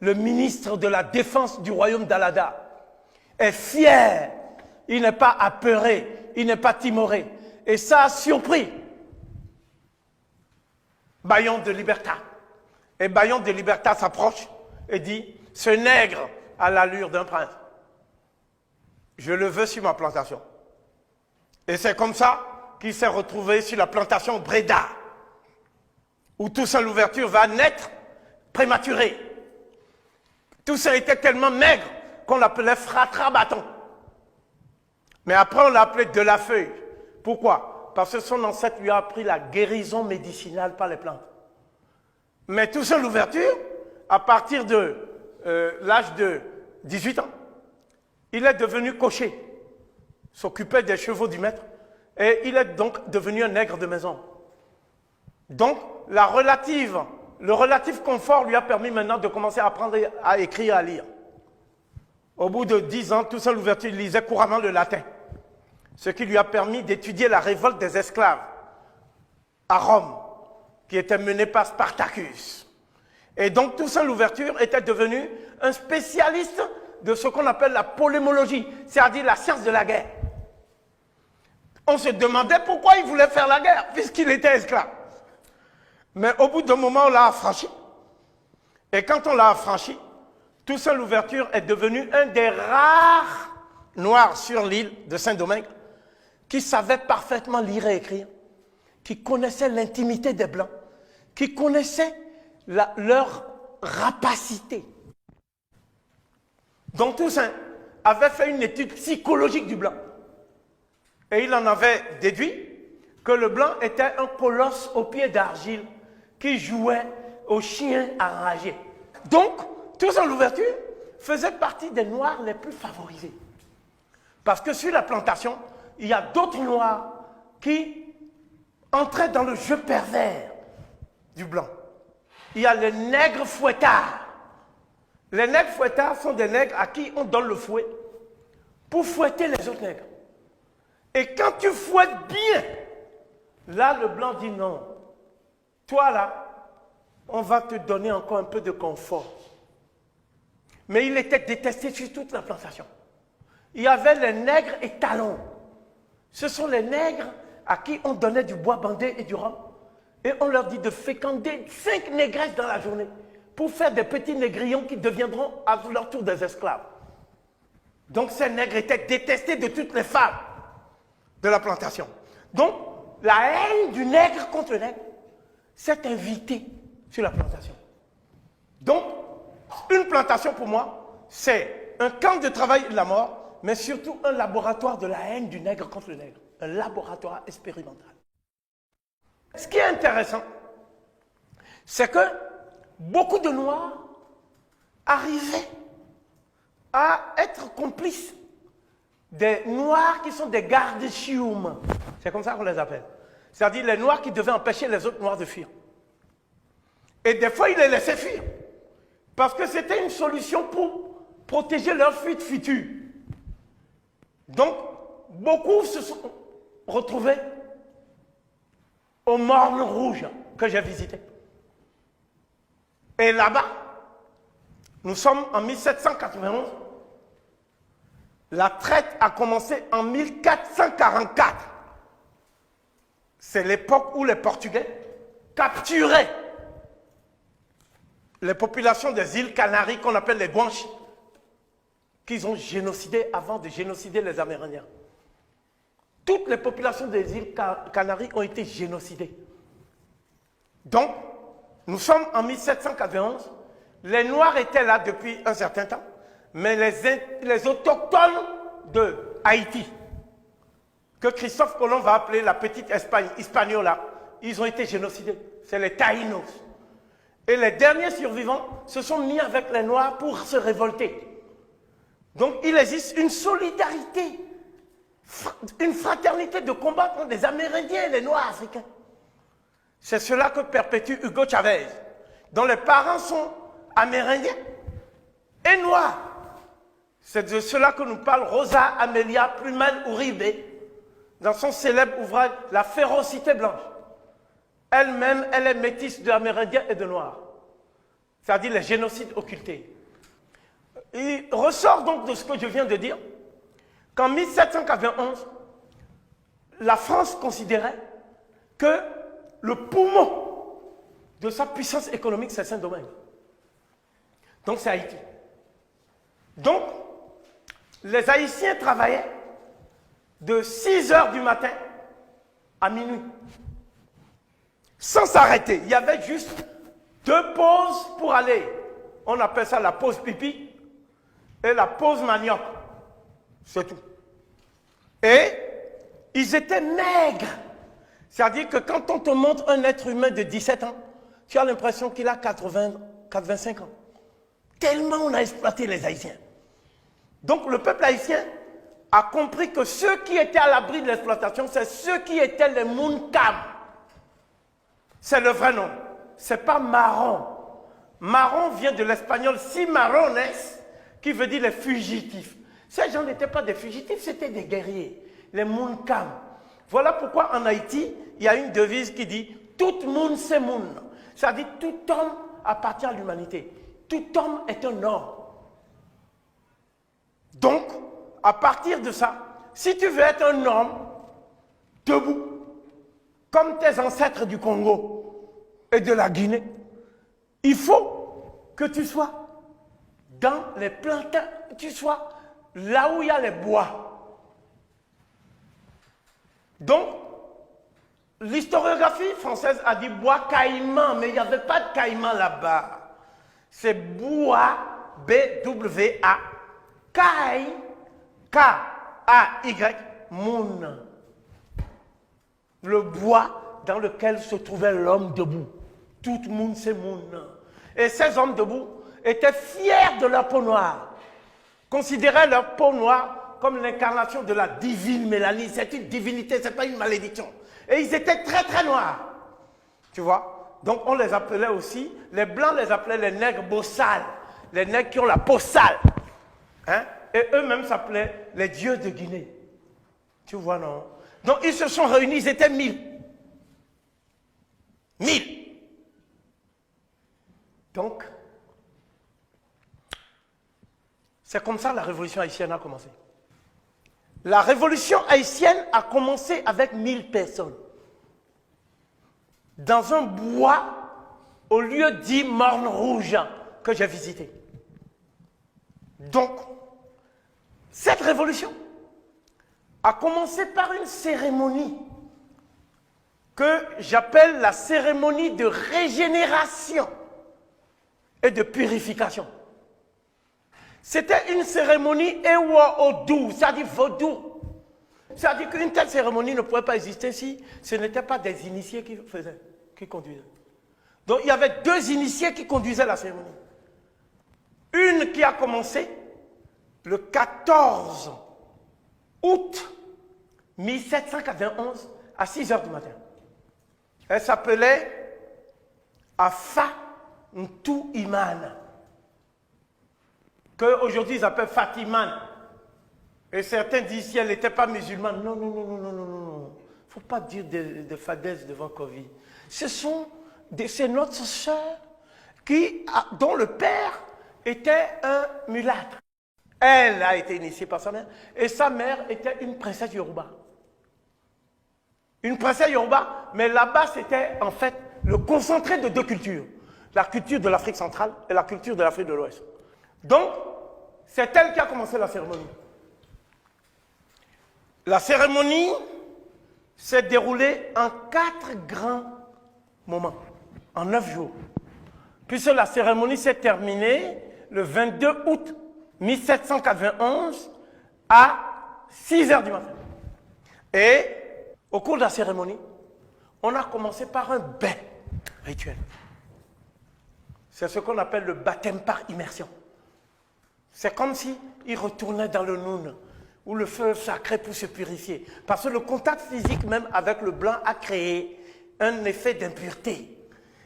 le ministre de la défense du royaume d'Alada, est fier. Il n'est pas apeuré, il n'est pas timoré. Et ça a surpris Bayon de Libertad. Et Bayon de Libertad s'approche et dit, ce nègre a l'allure d'un prince. Je le veux sur ma plantation. Et c'est comme ça qu'il s'est retrouvé sur la plantation Breda, où Toussaint Louverture va naître prématuré. Toussaint était tellement maigre qu'on l'appelait Fratra-Bâton. Mais après, on l'a appelé Delafeuille. Pourquoi? Parce que son ancêtre lui a appris la guérison médicinale par les plantes. Mais Toussaint Louverture, à partir de l'âge de 18 ans, il est devenu cocher, s'occupait des chevaux du maître, et il est donc devenu un nègre de maison. Donc, le relatif confort lui a permis maintenant de commencer à apprendre à écrire et à lire. Au bout de 10 ans, Toussaint Louverture lisait couramment le latin, ce qui lui a permis d'étudier la révolte des esclaves à Rome, qui était menée par Spartacus. Et donc Toussaint Louverture était devenu un spécialiste de ce qu'on appelle la polémologie, c'est-à-dire la science de la guerre. On se demandait pourquoi il voulait faire la guerre, puisqu'il était esclave. Mais au bout d'un moment, on l'a affranchi. Et quand on l'a affranchi, Toussaint Louverture est devenu un des rares Noirs sur l'île de Saint-Domingue qui savait parfaitement lire et écrire, qui connaissait l'intimité des Blancs, qui connaissait leur rapacité. Donc Toussaint avait fait une étude psychologique du blanc. Et il en avait déduit que le blanc était un colosse aux pieds d'argile qui jouait aux chiens enragés. Donc, tous en l'ouverture faisaient partie des noirs les plus favorisés. Parce que sur la plantation, il y a d'autres noirs qui entraient dans le jeu pervers du blanc. Il y a les nègres fouettards. Les nègres fouettards sont des nègres à qui on donne le fouet pour fouetter les autres nègres. Et quand tu fouettes bien, là le blanc dit non. Toi là, on va te donner encore un peu de confort. Mais il était détesté sur toute la plantation. Il y avait les nègres étalons. Ce sont les nègres à qui on donnait du bois bandé et du rhum. Et on leur dit de féconder 5 négresses dans la journée pour faire des petits négrillons qui deviendront à leur tour des esclaves. Donc ces nègres étaient détestés de toutes les femmes de la plantation. Donc la haine du nègre contre le nègre s'est invitée sur la plantation. Donc une plantation pour moi, c'est un camp de travail et de la mort, mais surtout un laboratoire de la haine du nègre contre le nègre. Un laboratoire expérimental. Ce qui est intéressant, c'est que beaucoup de Noirs arrivaient à être complices des Noirs qui sont des gardes-chioum. C'est comme ça qu'on les appelle. C'est-à-dire les Noirs qui devaient empêcher les autres Noirs de fuir. Et des fois, ils les laissaient fuir. Parce que c'était une solution pour protéger leur fuite future. Donc, beaucoup se sont retrouvés au Morne Rouge que j'ai visité. Et là-bas, nous sommes en 1791. La traite a commencé en 1444. C'est l'époque où les Portugais capturaient les populations des îles Canaries qu'on appelle les Guanches, qu'ils ont génocidées avant de génocider les Amérindiens. Toutes les populations des îles Canaries ont été génocidées. Donc, nous sommes en 1791. Les Noirs étaient là depuis un certain temps, mais les autochtones de Haïti, que Christophe Colomb va appeler la petite Espagne, Hispaniola, ils ont été génocidés. C'est les Taïnos. Et les derniers survivants se sont mis avec les Noirs pour se révolter. Donc, il existe une solidarité, une fraternité de combat contre les Amérindiens et les Noirs africains. C'est cela que perpétue Hugo Chavez, dont les parents sont amérindiens et noirs. C'est de cela que nous parle Rosa Amelia Plumel Uribe dans son célèbre ouvrage « La férocité blanche ». Elle-même, elle est métisse d'Amérindiens et de Noirs, c'est-à-dire les génocides occultés. Il ressort donc de ce que je viens de dire qu'en 1791, la France considérait que le poumon de sa puissance économique, c'est Saint-Domingue. Donc c'est Haïti. Donc, les Haïtiens travaillaient de 6 h du matin à minuit, sans s'arrêter. Il y avait juste 2 pauses pour aller. On appelle ça la pause pipi et la pause manioc. C'est tout. Et ils étaient maigres. C'est-à-dire que quand on te montre un être humain de 17 ans, tu as l'impression qu'il a 85 ans. Tellement on a exploité les Haïtiens. Donc le peuple haïtien a compris que ceux qui étaient à l'abri de l'exploitation, c'est ceux qui étaient les Mounkam. C'est le vrai nom. Ce n'est pas marron. Marron vient de l'espagnol cimarrones, qui veut dire les fugitifs. Ces gens n'étaient pas des fugitifs, c'était des guerriers. Les Mounkam. Voilà pourquoi en Haïti, il y a une devise qui dit « Tout monde c'est moun ». Ça dit « Tout homme appartient à l'humanité. Tout homme est un homme ». Donc, à partir de ça, si tu veux être un homme debout, comme tes ancêtres du Congo et de la Guinée, il faut que tu sois dans les plantains, tu sois là où il y a les bois. Donc, l'historiographie française a dit bois caïman, mais il n'y avait pas de caïman là-bas. C'est bois, B-W-A, caille, K-A-Y, Moon. Le bois dans lequel se trouvait l'homme debout. Tout le monde, c'est Moon. Et ces hommes debout étaient fiers de leur peau noire. Considéraient leur peau noire comme l'incarnation de la divine Mélanie. C'est une divinité, ce n'est pas une malédiction. Et ils étaient très très noirs. Tu vois? Donc on les appelait aussi, les blancs les appelaient les nègres bossales. Les nègres qui ont la peau sale. Hein? Et eux-mêmes s'appelaient les dieux de Guinée. Tu vois, non? Donc ils se sont réunis, ils étaient 1000. 1000. Donc, c'est comme ça que la révolution haïtienne a commencé. La révolution haïtienne a commencé avec 1000 personnes. Dans un bois au lieu dit Morne Rouge que j'ai visité. Donc, cette révolution a commencé par une cérémonie que j'appelle la cérémonie de régénération et de purification. C'était une cérémonie Ewa-Odou, c'est-à-dire vaudou. C'est-à-dire qu'une telle cérémonie ne pouvait pas exister si ce n'était pas des initiés qui faisaient, qui conduisaient. Donc il y avait 2 initiés qui conduisaient la cérémonie. Une qui a commencé le 14 août 1791 à 6 h du matin. Elle s'appelait Afa Ntou Iman, qu'aujourd'hui ils appellent Fatiman. Et certains disent si elle n'était pas musulmane. Non, non, non, non, non, non, non. Il ne faut pas dire de fadaises devant Covid. C'est notre sœur dont le père était un mulâtre. Elle a été initiée par sa mère. Et sa mère était une princesse Yoruba. Une princesse Yoruba, mais là-bas c'était en fait le concentré de 2 cultures. La culture de l'Afrique centrale et la culture de l'Afrique de l'Ouest. Donc, c'est elle qui a commencé la cérémonie. La cérémonie s'est déroulée en 4 grands moments, en 9 jours. Puisque la cérémonie s'est terminée le 22 août 1791 à 6 h du matin. Et au cours de la cérémonie, on a commencé par un bain rituel. C'est ce qu'on appelle le baptême par immersion. C'est comme s'il retournait dans le Noun, ou le feu sacré pour se purifier. Parce que le contact physique même avec le blanc a créé un effet d'impureté.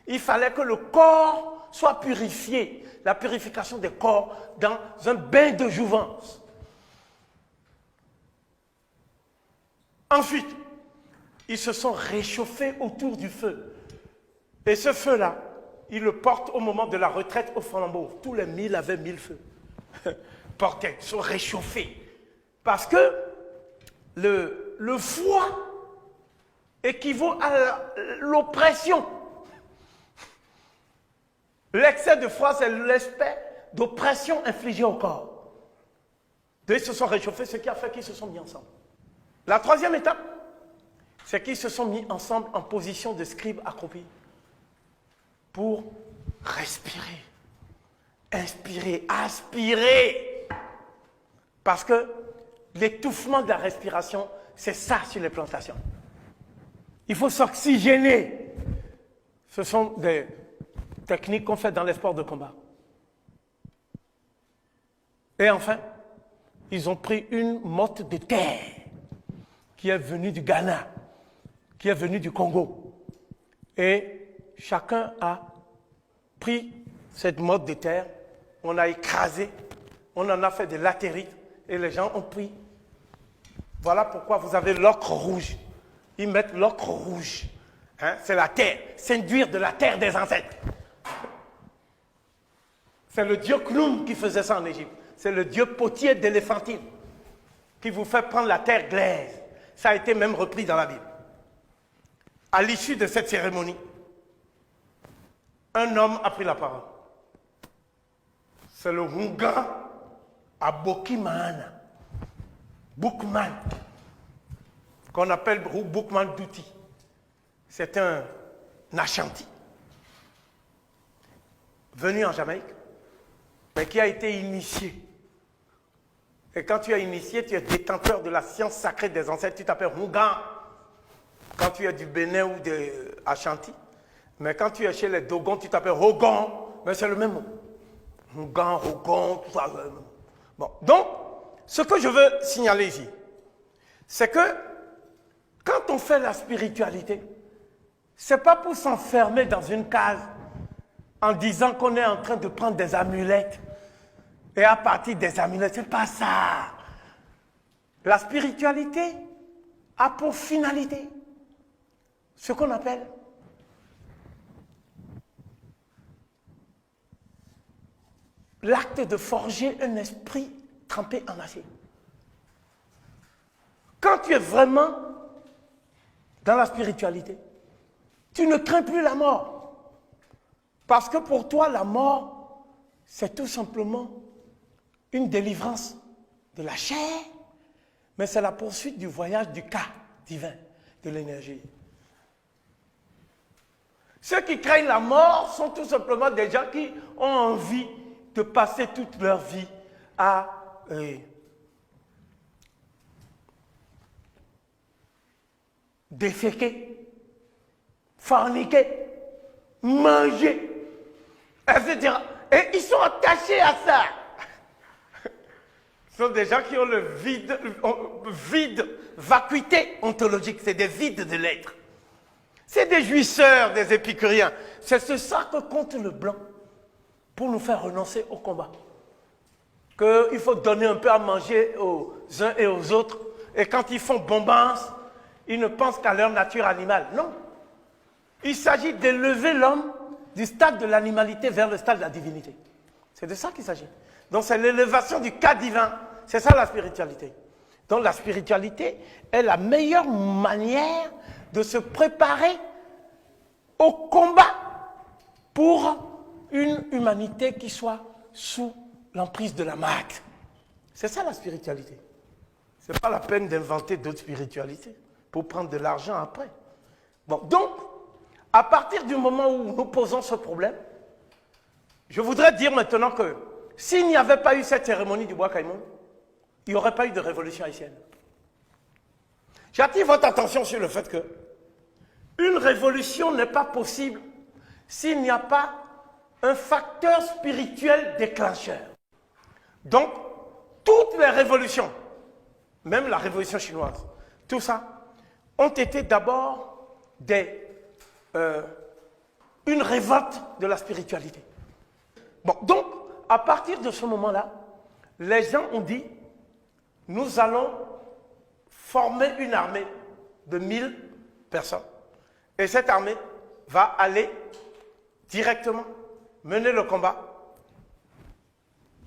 Il fallait que le corps soit purifié, la purification des corps dans un bain de jouvence. Ensuite, ils se sont réchauffés autour du feu. Et ce feu-là, ils le portent au moment de la retraite au flambeau. Tous les 1000 avaient 1000 feux. Portaient, sont réchauffés. Parce que le froid équivaut à l'oppression. L'excès de froid, c'est l'aspect d'oppression infligée au corps. Ils se sont réchauffés, ce qui a fait qu'ils se sont mis ensemble. La 3e étape, c'est qu'ils se sont mis ensemble en position de scribe accroupi pour respirer, inspirer, aspirer. Parce que l'étouffement de la respiration, c'est ça sur les plantations. Il faut s'oxygéner. Ce sont des techniques qu'on fait dans les sports de combat. Et enfin, ils ont pris une motte de terre qui est venue du Ghana, qui est venue du Congo. Et chacun a pris cette motte de terre, on a écrasé, on en a fait de latérite, et les gens ont pris. Voilà pourquoi vous avez l'ocre rouge. Ils mettent l'ocre rouge. Hein, c'est la terre, s'induire de la terre des ancêtres. C'est le dieu Khnum qui faisait ça en Égypte. C'est le dieu potier d'éléphantine qui vous fait prendre la terre glaise. Ça a été même repris dans la Bible. À l'issue de cette cérémonie, un homme a pris la parole. C'est le Hunga Abokiman, Boukman, qu'on appelle Boukman Douti. C'est un Ashanti, venu en Jamaïque, mais qui a été initié Et quand tu es initié, tu es détenteur de la science sacrée des ancêtres, tu t'appelles Rougan. Quand tu es du Bénin ou de Ashanti. Mais quand tu es chez les Dogons, tu t'appelles Rogon. Mais c'est le même mot. Rougan, Rogon, tout ça. Bon, donc, ce que je veux signaler ici, c'est que quand on fait la spiritualité, ce n'est pas pour s'enfermer dans une case en disant qu'on est en train de prendre des amulettes. Et à partir des amulettes, ce n'est pas ça. La spiritualité a pour finalité ce qu'on appelle l'acte de forger un esprit trempé en acier. Quand tu es vraiment dans la spiritualité, tu ne crains plus la mort. Parce que pour toi, la mort, c'est tout simplement une délivrance de la chair, mais c'est la poursuite du voyage du cas divin, de l'énergie. Ceux qui craignent la mort sont tout simplement des gens qui ont envie de passer toute leur vie à déféquer, forniquer, manger, etc. Et ils sont attachés à ça. Ce sont des gens qui ont le vide, vacuité ontologique, c'est des vides de l'être. C'est des jouisseurs, des épicuriens. C'est ça que compte le blanc pour nous faire renoncer au combat. Qu'il faut donner un peu à manger aux uns et aux autres. Et quand ils font bombance, ils ne pensent qu'à leur nature animale. Non. Il s'agit d'élever l'homme du stade de l'animalité vers le stade de la divinité. C'est de ça qu'il s'agit. Donc c'est l'élévation du cas divin. C'est ça la spiritualité. Donc la spiritualité est la meilleure manière de se préparer au combat pour une humanité qui soit sous l'emprise de la marque. C'est ça la spiritualité. Ce n'est pas la peine d'inventer d'autres spiritualités pour prendre de l'argent après. Bon, donc, à partir du moment où nous posons ce problème, je voudrais dire maintenant que s'il n'y avait pas eu cette cérémonie du bois caïman, il n'y aurait pas eu de révolution haïtienne. J'attire votre attention sur le fait que une révolution n'est pas possible s'il n'y a pas un facteur spirituel déclencheur. Donc, toutes les révolutions, même la révolution chinoise, tout ça, ont été d'abord une révolte de la spiritualité. Bon, donc, à partir de ce moment-là, les gens ont dit, nous allons former une armée de 1000 personnes. Et cette armée va aller directement mener le combat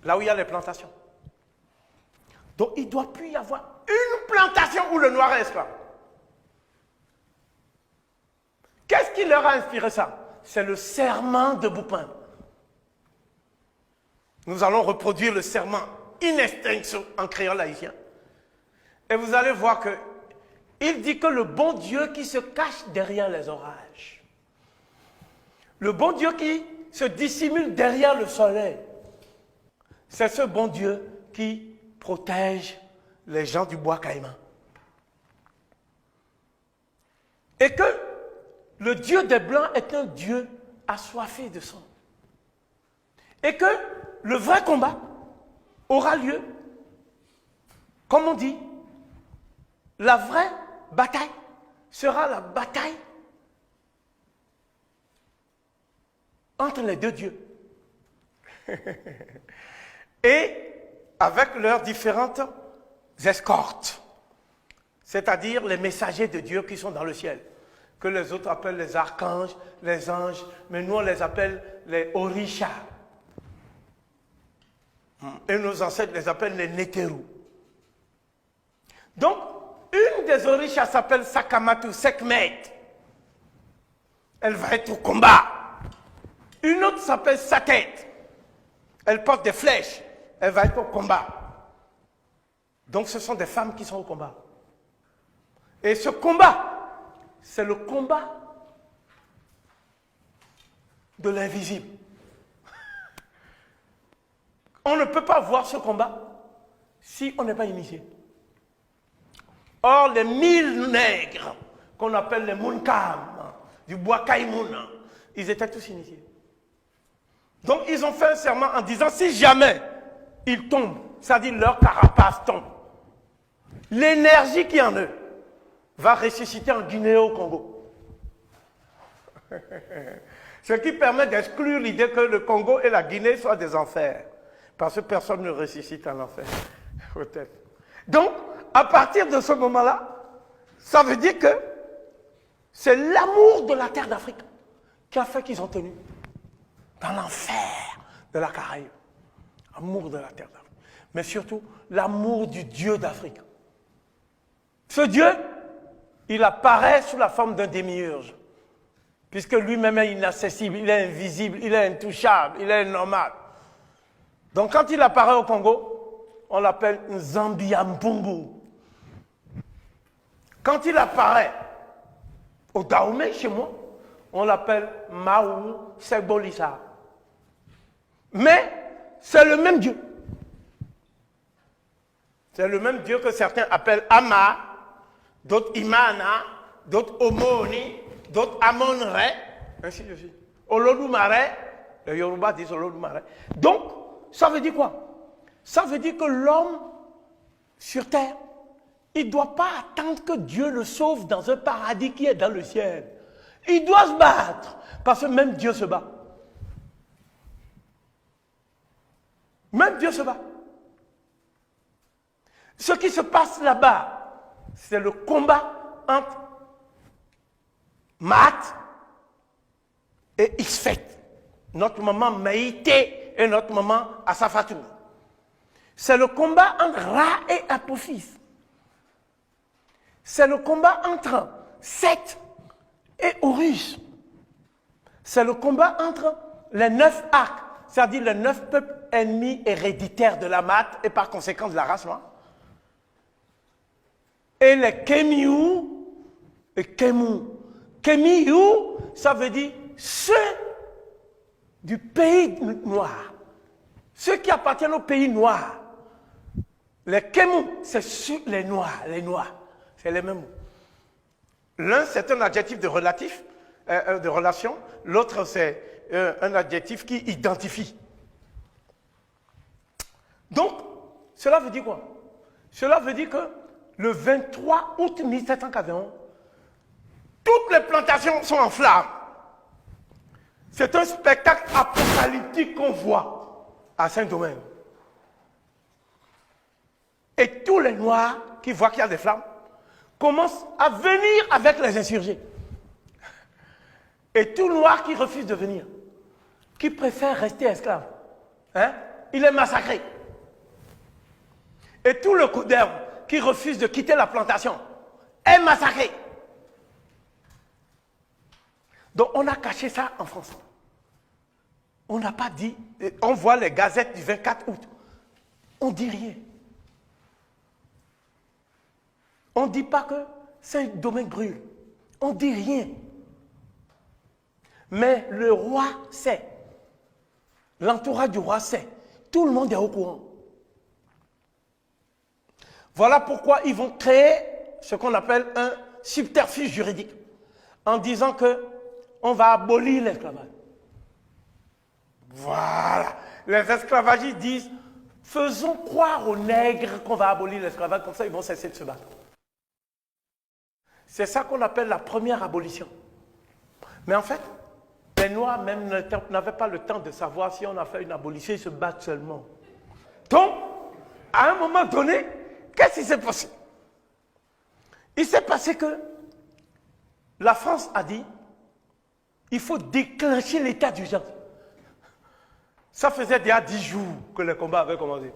là où il y a les plantations. Donc il ne doit plus y avoir une plantation où le noir est esclave. Qu'est-ce qui leur a inspiré ça? C'est le serment de Boupin. Nous allons reproduire le serment in extenso en créole haïtien. Et vous allez voir que il dit que le bon Dieu qui se cache derrière les orages, le bon Dieu qui se dissimule derrière le soleil, c'est ce bon Dieu qui protège les gens du bois caïman. Et que le Dieu des Blancs est un Dieu assoiffé de sang. Et que le vrai combat aura lieu, comme on dit, la vraie bataille sera la bataille entre les deux dieux. Et avec leurs différentes escortes, c'est-à-dire les messagers de Dieu qui sont dans le ciel, que les autres appellent les archanges, les anges, mais nous on les appelle les orishas. Et nos ancêtres les appellent les Néterou. Donc, une des orishas s'appelle Sakamatu Sekhmet. Elle va être au combat. Une autre s'appelle Saket. Elle porte des flèches. Elle va être au combat. Donc, ce sont des femmes qui sont au combat. Et ce combat, c'est le combat de l'invisible. On ne peut pas voir ce combat si on n'est pas initié. Or, les 1000 nègres, qu'on appelle les Munkam, du bois Kaimoun, ils étaient tous initiés. Donc, ils ont fait un serment en disant, si jamais ils tombent, c'est-à-dire leur carapace tombe, l'énergie qui est en eux va ressusciter en Guinée au Congo. Ce qui permet d'exclure l'idée que le Congo et la Guinée soient des enfers. Parce que personne ne ressuscite en enfer. Peut-être. Donc, à partir de ce moment-là, ça veut dire que c'est l'amour de la terre d'Afrique qui a fait qu'ils ont tenu dans l'enfer de la Caraïbe. Amour de la terre d'Afrique. Mais surtout, l'amour du Dieu d'Afrique. Ce Dieu, il apparaît sous la forme d'un démiurge. Puisque lui-même est inaccessible, il est invisible, il est intouchable, il est normal. Donc quand il apparaît au Congo, on l'appelle Nzambiampungu. Quand il apparaît au Dahomey, chez moi, on l'appelle Maou Segbolissa. Mais c'est le même Dieu. C'est le même Dieu que certains appellent Ama, d'autres Imana, d'autres Omoni, d'autres Amonre, ainsi de suite. Olodumare, les Yoruba disent Olodumare. Donc, ça veut dire quoi? Ça veut dire que l'homme sur terre, il ne doit pas attendre que Dieu le sauve dans un paradis qui est dans le ciel. Il doit se battre, parce que même Dieu se bat. Même Dieu se bat. Ce qui se passe là-bas, c'est le combat entre Maat et Isfet. Notre maman Maïté et notre maman Asafatou. C'est le combat entre Ra et Apophis. C'est le combat entre Seth et Horus. C'est le combat entre les 9 arcs, c'est-à-dire les 9 peuples ennemis héréditaires de la Mat et par conséquent de la race noire. Et les Kemiou et Kemou. Kemiou, ça veut dire ceux du pays noir. Ceux qui appartiennent au pays noir. Les Kemou, c'est les noirs, c'est les mêmes mots. L'un, c'est un adjectif de relatif, de relation. L'autre, c'est un adjectif qui identifie. Donc, cela veut dire quoi? Cela veut dire que le 23 août 1791, toutes les plantations sont en flammes. C'est un spectacle apocalyptique qu'on voit à Saint-Domingue. Et tous les Noirs qui voient qu'il y a des flammes commencent à venir avec les insurgés. Et tout Noir qui refuse de venir, qui préfère rester esclave, hein, il est massacré. Et tout le Coderme qui refuse de quitter la plantation est massacré. Donc on a caché ça en France. On n'a pas dit, on voit les gazettes du 24 août. On ne dit rien. On ne dit pas que Saint-Domingue brûle. On ne dit rien. Mais le roi sait. L'entourage du roi sait. Tout le monde est au courant. Voilà pourquoi ils vont créer ce qu'on appelle un subterfuge juridique. En disant que on va abolir l'esclavage. Voilà. Les esclavagistes disent, faisons croire aux nègres qu'on va abolir l'esclavage, comme ça ils vont cesser de se battre. C'est ça qu'on appelle la première abolition. Mais en fait, les Noirs même n'avaient pas le temps de savoir si on a fait une abolition, ils se battent seulement. Donc, à un moment donné, qu'est-ce qui s'est passé? Il s'est passé que la France a dit, il faut déclencher l'état d'urgence. Ça faisait déjà 10 jours que le combat avait commencé.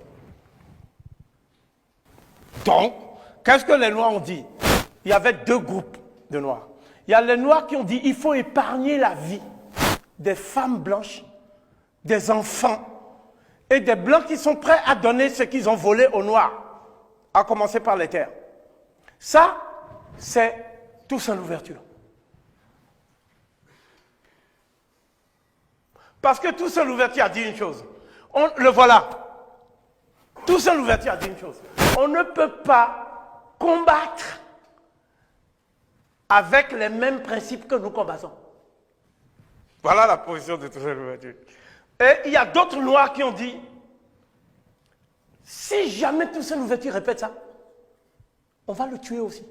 Donc, qu'est-ce que les Noirs ont dit? Il y avait 2 groupes de Noirs. Il y a les Noirs qui ont dit, il faut épargner la vie des femmes blanches, des enfants et des Blancs qui sont prêts à donner ce qu'ils ont volé aux Noirs, à commencer par les terres. Ça, c'est Toussaint Louverture. Parce que Toussaint Louverture a dit une chose. Le voilà. Toussaint Louverture a dit une chose. On ne peut pas combattre avec les mêmes principes que nous combattons. Voilà la position de Toussaint Louverture. Et il y a d'autres noirs qui ont dit, si jamais Toussaint Louverture répète ça, on va le tuer aussi.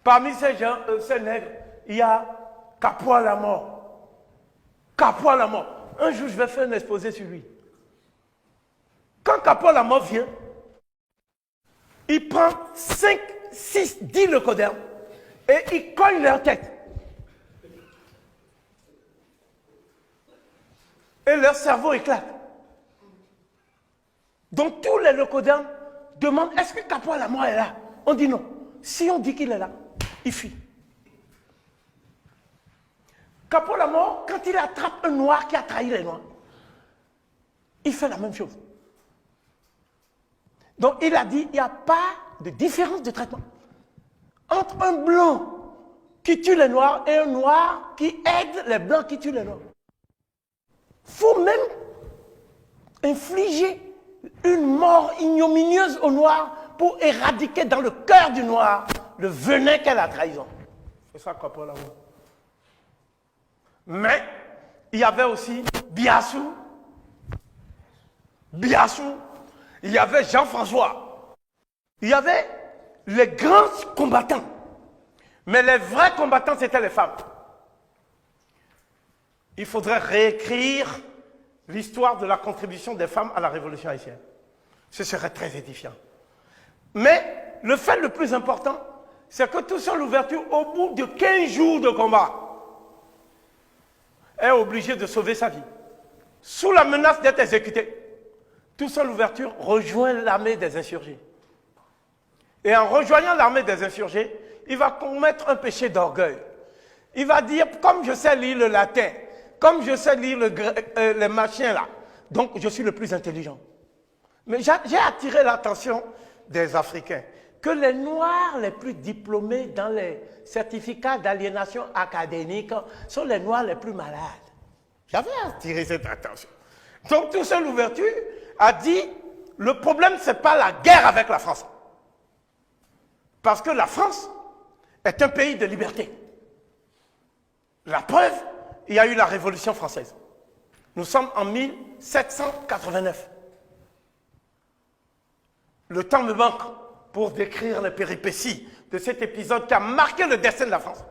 Parmi ces gens, ces nègres, il y a Capois la mort. Capois la mort. Un jour, je vais faire un exposé sur lui. Quand Capois la mort vient, il prend 5, 6, 10 leucodermes et il cogne leur tête. Et leur cerveau éclate. Donc tous les leucodermes demandent, est-ce que Capois la mort est là? On dit non. Si on dit qu'il est là, il fuit. Capois la mort, quand il attrape un noir qui a trahi les noirs, il fait la même chose. Donc il a dit, il n'y a pas de différence de traitement entre un blanc qui tue les noirs et un noir qui aide les blancs qui tuent les noirs. Il faut même infliger une mort ignominieuse au noir pour éradiquer dans le cœur du noir le venin qu'est la trahison. C'est ça qu'on appelle l'amour. Mais il y avait aussi Biassou, il y avait Jean-François, il y avait les grands combattants. Mais les vrais combattants, c'était les femmes. Il faudrait réécrire l'histoire de la contribution des femmes à la Révolution haïtienne. Ce serait très édifiant. Mais le fait le plus important, c'est que Toussaint Louverture, au bout de 15 jours de combat, est obligé de sauver sa vie. Sous la menace d'être exécuté, Toussaint Louverture rejoint l'armée des insurgés. Et en rejoignant l'armée des insurgés, il va commettre un péché d'orgueil. Il va dire, comme je sais lire le latin, comme je sais lire les machins là, donc je suis le plus intelligent. Mais j'ai attiré l'attention des Africains que les Noirs les plus diplômés dans les certificats d'aliénation académique sont les Noirs les plus malades. J'avais attiré cette attention. Donc Toussaint Louverture a dit, le problème ce n'est pas la guerre avec la France. Parce que la France est un pays de liberté. La preuve, il y a eu la Révolution française. Nous sommes en 1789. Le temps me manque pour décrire les péripéties de cet épisode qui a marqué le destin de la France.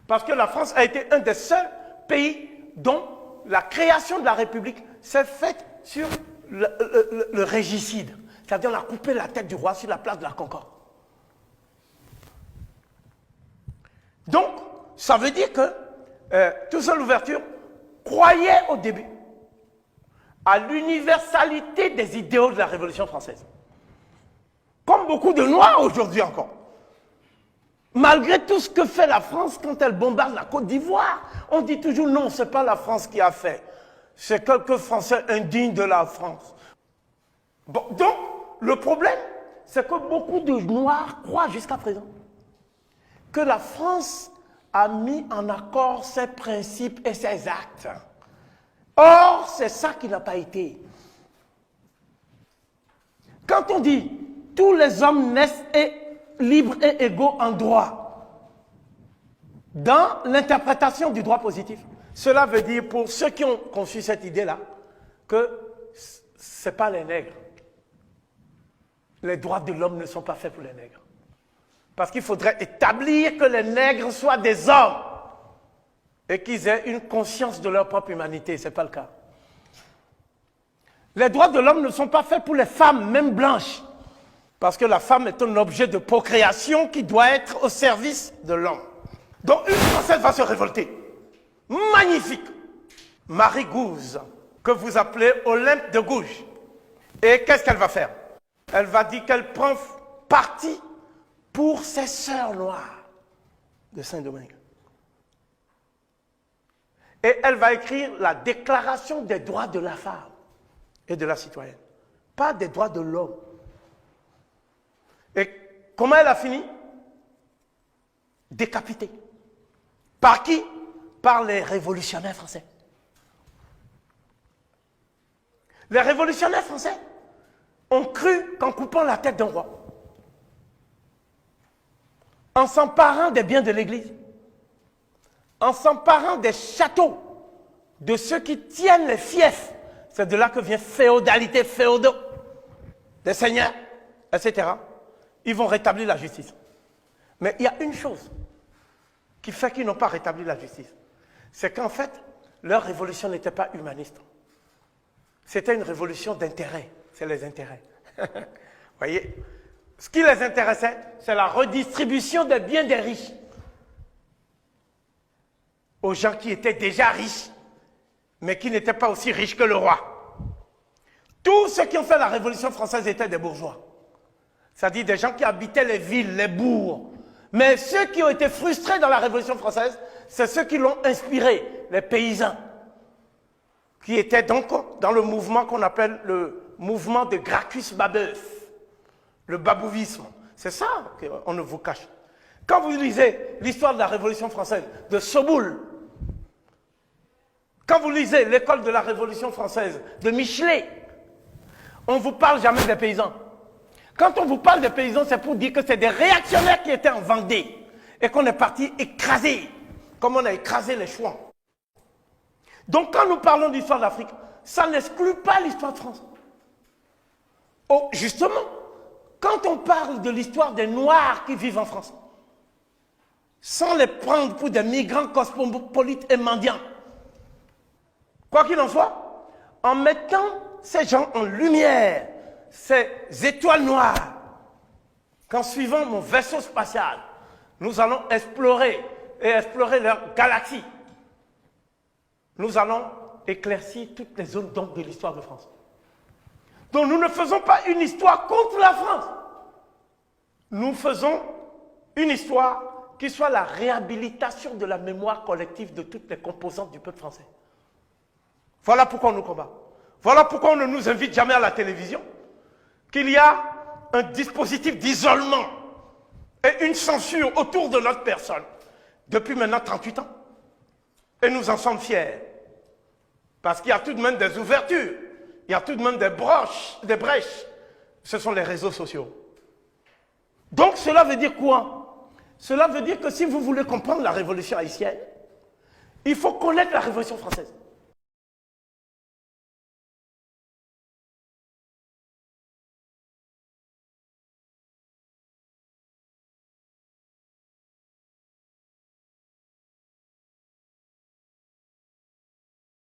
Parce que la France a été un des seuls pays dont la création de la République s'est faite sur le régicide. C'est-à-dire on a coupé la tête du roi sur la place de la Concorde. Donc, ça veut dire que Toussaint Louverture croyait au début à l'universalité des idéaux de la Révolution française. Comme beaucoup de Noirs aujourd'hui encore. Malgré tout ce que fait la France quand elle bombarde la Côte d'Ivoire, on dit toujours non, ce n'est pas la France qui a fait. C'est quelques Français indignes de la France. Bon, donc, le problème, c'est que beaucoup de Noirs croient jusqu'à présent que la France a mis en accord ses principes et ses actes. Or, c'est ça qui n'a pas été. Quand on dit « tous les hommes naissent libres et égaux en droit », dans l'interprétation du droit positif, cela veut dire, pour ceux qui ont conçu cette idée-là, que ce n'est pas les nègres. Les droits de l'homme ne sont pas faits pour les nègres. Parce qu'il faudrait établir que les nègres soient des hommes et qu'ils aient une conscience de leur propre humanité. Ce n'est pas le cas. Les droits de l'homme ne sont pas faits pour les femmes, même blanches. Parce que la femme est un objet de procréation qui doit être au service de l'homme. Donc une Française va se révolter. Magnifique. Marie Gouze, que vous appelez Olympe de Gouges. Et qu'est-ce qu'elle va faire? Elle va dire qu'elle prend parti pour ses sœurs noires de Saint-Domingue. Et elle va écrire la déclaration des droits de la femme et de la citoyenne, pas des droits de l'homme. Et comment elle a fini? Décapitée. Par qui? Par les révolutionnaires français. Les révolutionnaires français ont cru qu'en coupant la tête d'un roi, en s'emparant des biens de l'Église, en s'emparant des châteaux, de ceux qui tiennent les fiefs, c'est de là que vient féodalité, féodaux, des seigneurs, etc. Ils vont rétablir la justice. Mais il y a une chose qui fait qu'ils n'ont pas rétabli la justice. C'est qu'en fait, leur révolution n'était pas humaniste. C'était une révolution d'intérêt. C'est les intérêts. Vous voyez? Ce qui les intéressait, c'est la redistribution des biens des riches aux gens qui étaient déjà riches, mais qui n'étaient pas aussi riches que le roi. Tous ceux qui ont fait la Révolution française étaient des bourgeois. C'est-à-dire des gens qui habitaient les villes, les bourgs. Mais ceux qui ont été frustrés dans la Révolution française, c'est ceux qui l'ont inspiré, les paysans, qui étaient donc dans le mouvement qu'on appelle le mouvement de Gracchus Babeuf, le babouvisme. C'est ça qu'on ne vous cache. Quand vous lisez l'histoire de la Révolution française de Soboul, quand vous lisez l'école de la Révolution française de Michelet, on ne vous parle jamais des paysans. Quand on vous parle des paysans, c'est pour dire que c'est des réactionnaires qui étaient en Vendée et qu'on est parti écraser, comme on a écrasé les Chouans. Donc quand nous parlons d'histoire d'Afrique, ça n'exclut pas l'histoire de France. Oh, justement, quand on parle de l'histoire des Noirs qui vivent en France, sans les prendre pour des migrants cosmopolites et mendiants, quoi qu'il en soit, en mettant ces gens en lumière, ces étoiles noires, qu'en suivant mon vaisseau spatial, nous allons explorer leur galaxie. Nous allons éclaircir toutes les zones d'ombre de l'histoire de France. Donc nous ne faisons pas une histoire contre la France. Nous faisons une histoire qui soit la réhabilitation de la mémoire collective de toutes les composantes du peuple français. Voilà pourquoi on nous combat. Voilà pourquoi on ne nous invite jamais à la télévision. Qu'il y a un dispositif d'isolement et une censure autour de notre personne depuis maintenant 38 ans. Et nous en sommes fiers. Parce qu'il y a tout de même des ouvertures, il y a tout de même des brèches. Ce sont les réseaux sociaux. Donc cela veut dire quoi? Cela veut dire que si vous voulez comprendre la révolution haïtienne, il faut connaître la révolution française.